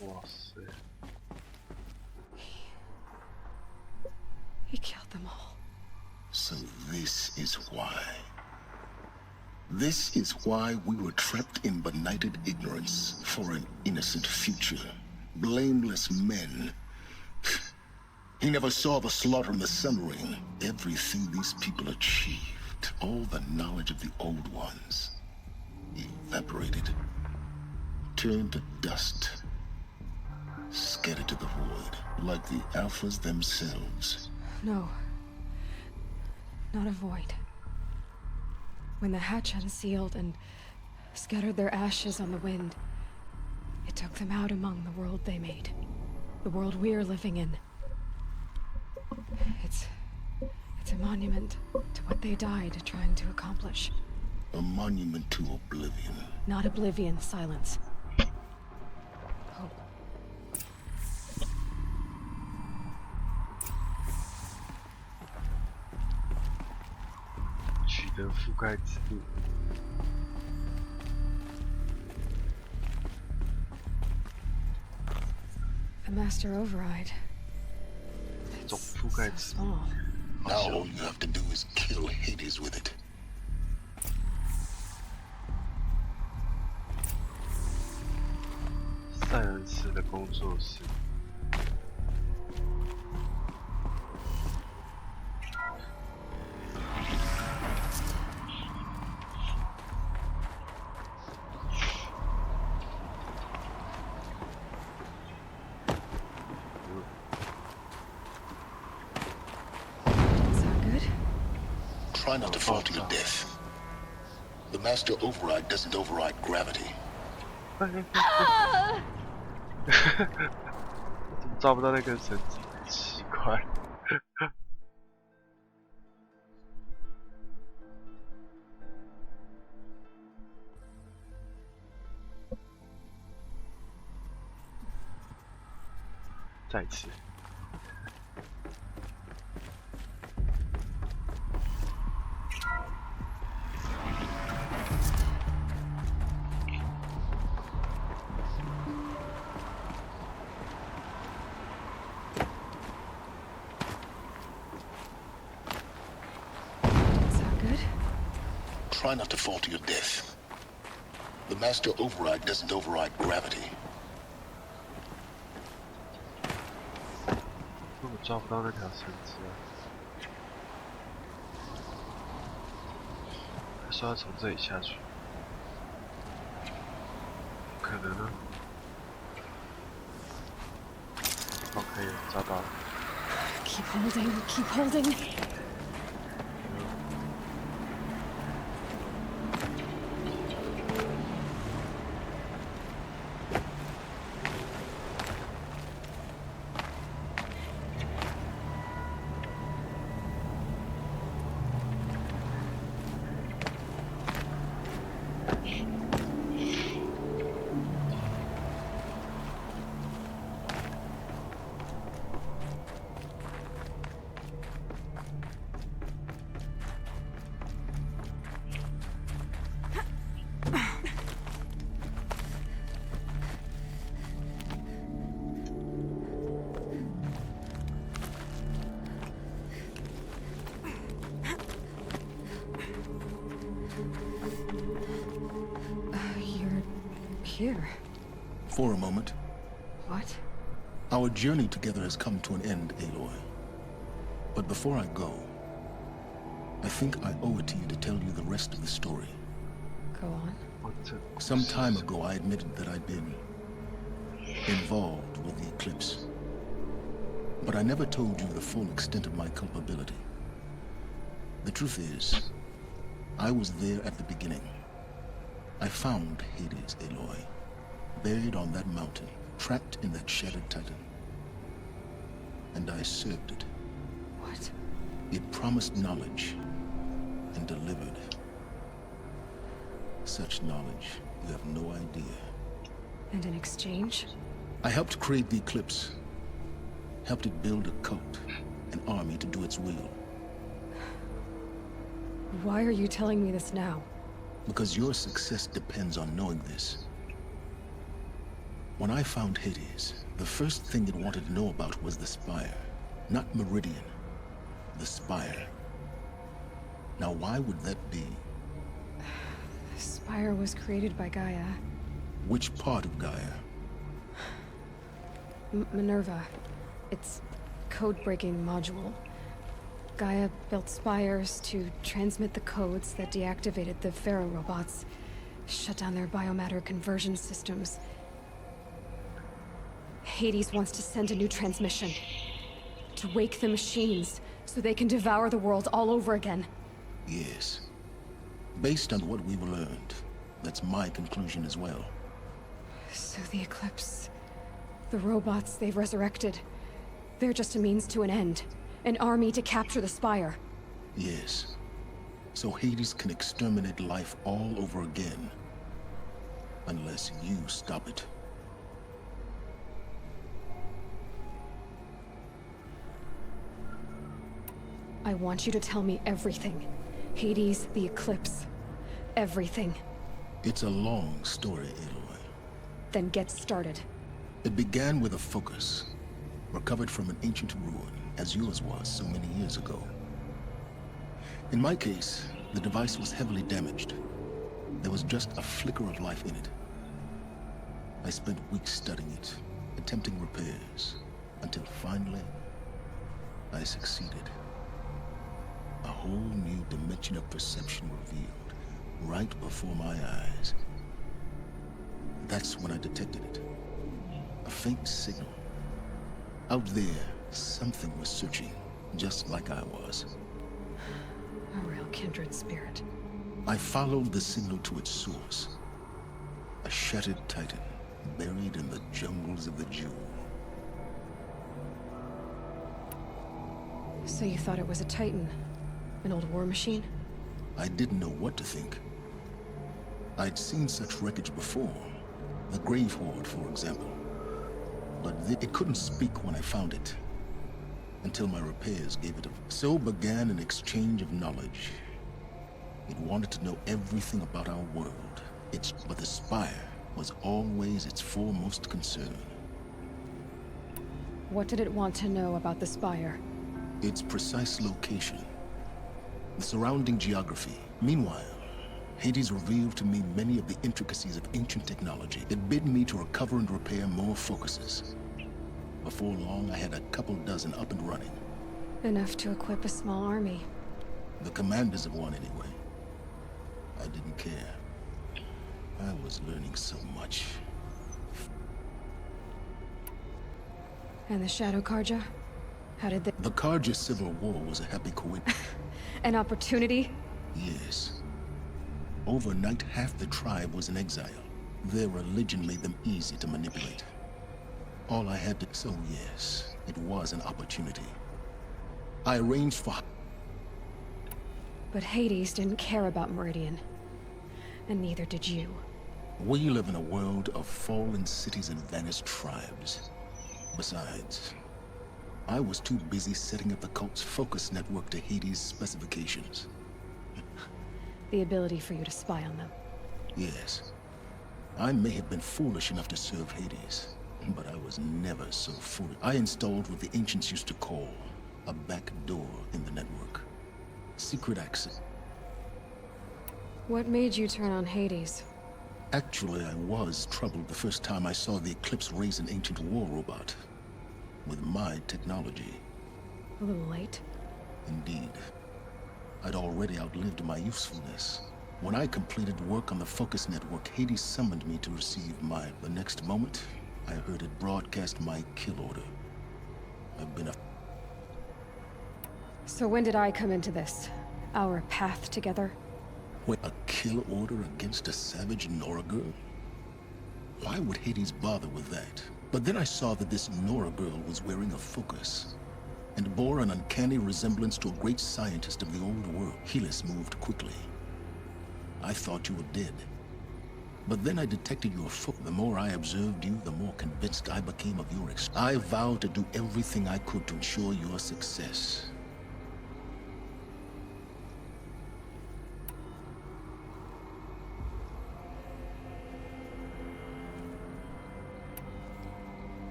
Speaker 1: 哇塞！
Speaker 2: He killed them all.
Speaker 13: So this is why. This is why we were trapped in benighted ignorance for an innocent future. Blameless men. He never saw the slaughter in the sun ring. Everything these people achieved, all the knowledge of the old ones, evaporated, turned to dust, scattered to the void, like the alphas themselves.
Speaker 2: No. Not a void. When the hatch unsealed and scattered their ashes on the wind, it took them out among the world they made. The world we're living in. It's a monument to what they died trying to accomplish.
Speaker 13: A monument to oblivion.
Speaker 2: Not oblivion, silence. Hope.
Speaker 1: 取得覆盖之路。
Speaker 2: A master override.
Speaker 1: 总覆盖之路。
Speaker 13: Now all you have to do is kill Hades with it.
Speaker 1: 赛恩斯的工作室。
Speaker 13: Try not to fall to your death. The master override doesn't override gravity.
Speaker 1: 怎么抓不到那根绳子？奇怪。再次。
Speaker 13: Try not to fall to your death. The master override doesn't override gravity.
Speaker 1: 我抓不到那条绳子啊！还说要从这里下去，不可能啊！哦，可以了，抓到了。
Speaker 2: Keep holding, keep holding. Here.
Speaker 13: For a moment.
Speaker 2: What?
Speaker 13: Our journey together has come to an end, Aloy. But before I go, I think I owe it to you to tell you the rest of the story.
Speaker 2: Go on.
Speaker 13: Some time ago, I admitted that I'd been involved with the eclipse. But I never told you the full extent of my culpability. The truth is, I was there at the beginning. I found Hades, Aloy, buried on that mountain, trapped in that shattered titan. And I served it.
Speaker 2: What?
Speaker 13: It promised knowledge and delivered. Such knowledge, you have no idea.
Speaker 2: And in exchange?
Speaker 13: I helped create the eclipse. Helped it build a cult, an army to do its will.
Speaker 2: Why are you telling me this now?
Speaker 13: Because your success depends on knowing this. When I found Hades, the first thing it wanted to know about was the Spire. Not Meridian. The Spire. Now why would that be?
Speaker 2: The Spire was created by Gaia.
Speaker 13: Which part of Gaia?
Speaker 2: Minerva. It's code-breaking module. Gaia built spires to transmit the codes that deactivated the Pharaoh robots, shut down their biomatter conversion systems. Hades wants to send a new transmission. To wake the machines, so they can devour the world all over again.
Speaker 13: Yes. Based on what we've learned, that's my conclusion as well.
Speaker 2: So the Eclipse... the robots they've resurrected... they're just a means to an end. An army to capture the Spire.
Speaker 13: Yes. So Hades can exterminate life all over again. Unless you stop it.
Speaker 2: I want you to tell me everything. Hades, the Eclipse. Everything.
Speaker 13: It's a long story, Aloy.
Speaker 2: Then get started.
Speaker 13: It began with a focus. Recovered from an ancient ruin, as yours was so many years ago. In my case, the device was heavily damaged. There was just a flicker of life in it. I spent weeks studying it, attempting repairs, until finally, I succeeded. A whole new dimension of perception revealed, right before my eyes. That's when I detected it. A faint signal. Out there, something was searching, just like I was.
Speaker 2: A real kindred spirit.
Speaker 13: I followed the signal to its source. A shattered titan, buried in the jungles of the Jewel.
Speaker 2: So you thought it was a titan? An old war machine?
Speaker 13: I didn't know what to think. I'd seen such wreckage before. The Grave Horde, for example. But it couldn't speak when I found it. Until my repairs gave it a... So began an exchange of knowledge. It wanted to know everything about our world. But the Spire was always its foremost concern.
Speaker 2: What did it want to know about the Spire?
Speaker 13: Its precise location. The surrounding geography. Meanwhile, Hades revealed to me many of the intricacies of ancient technology. It bid me to recover and repair more focuses. Before long, I had a couple dozen up and running.
Speaker 2: Enough to equip a small army.
Speaker 13: The commanders of one, anyway. I didn't care. I was learning so much.
Speaker 2: And the Shadow Karja? How did they...
Speaker 13: The Karja Civil War was a happy coincidence.
Speaker 2: An opportunity?
Speaker 13: Yes. Overnight, half the tribe was in exile. Their religion made them easy to manipulate. All I had to... So yes, it was an opportunity. I arranged for...
Speaker 2: But Hades didn't care about Meridian. And neither did you.
Speaker 13: We live in a world of fallen cities and vanished tribes. Besides, I was too busy setting up the cult's focus network to Hades' specifications.
Speaker 2: The ability for you to spy on them.
Speaker 13: Yes. I may have been foolish enough to serve Hades, but I was never so foolish. I installed what the ancients used to call a back door in the network. Secret access.
Speaker 2: What made you turn on Hades?
Speaker 13: Actually, I was troubled the first time I saw the Eclipse raise an ancient war robot. With my technology.
Speaker 2: A little late.
Speaker 13: Indeed. I'd already outlived my usefulness. When I completed work on the Focus Network, Hades summoned me to receive mine. The next moment, I heard it broadcast my kill order. I've been a...
Speaker 2: So when did I come into this? Our path together?
Speaker 13: Wait, a kill order against a savage Nora girl? Why would Hades bother with that? But then I saw that this Nora girl was wearing a focus, and bore an uncanny resemblance to a great scientist of the old world. Helis moved quickly. I thought you were dead. But then I detected your focus. The more I observed you, the more convinced I became of your I vowed to do everything I could to ensure your success.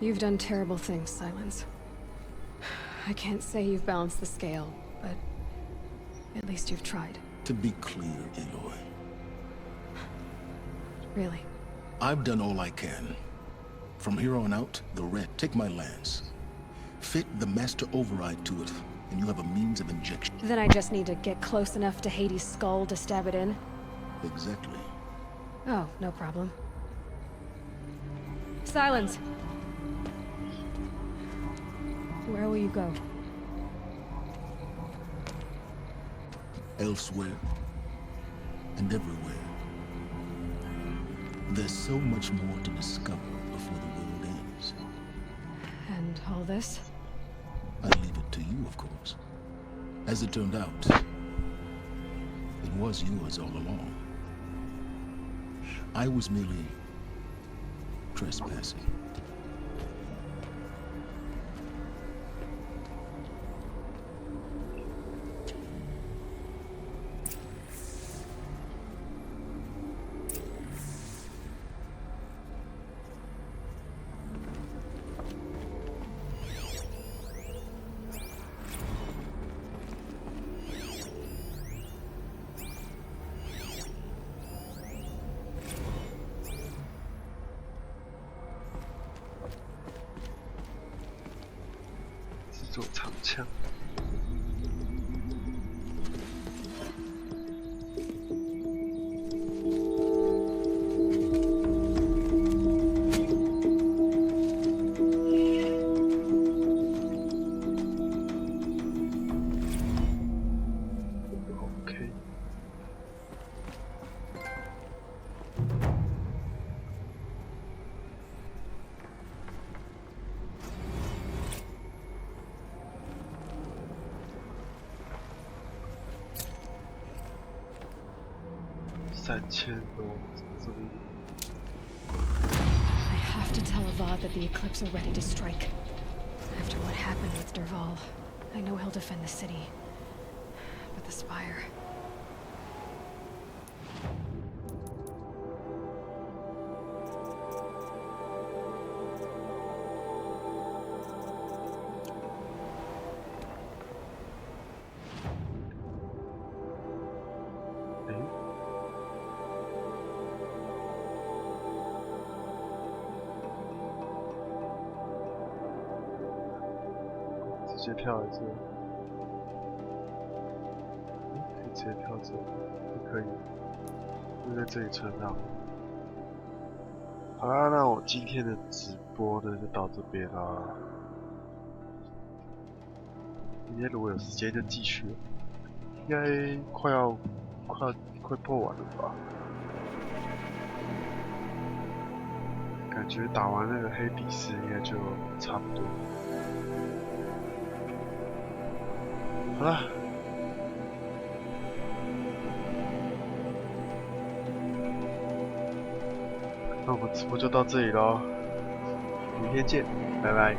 Speaker 2: You've done terrible things, Silence. I can't say you've balanced the scale, but at least you've tried.
Speaker 13: To be clear, Aloy.
Speaker 2: Really?
Speaker 13: I've done all I can. From here on out, the red. Take my lance. Fit the master override to it, and you have a means of injection.
Speaker 2: Then I just need to get close enough to Hades' skull to stab it in?
Speaker 13: Exactly.
Speaker 2: Oh, no problem. Silence! Where will you go?
Speaker 13: Elsewhere. And everywhere. There's so much more to discover before the world ends.
Speaker 2: And all this?
Speaker 13: I leave it to you, of course. As it turned out, it was yours all along. I was merely trespassing.
Speaker 1: 做长枪。3000多，这里。
Speaker 2: I have to tell Avad that the Eclipse are ready to strike. After what happened with Derval, I know he'll defend the city. But the Spire...
Speaker 1: 直接跳来这，可以直接跳这，不可以，就在这里存档。好啦，那我今天的直播呢就到这边啦。明天如果有时间就继续了，应该快破完了吧？感觉打完那个黑帝斯应该就差不多。好了，那我们直播就到这里咯，明天见，拜拜。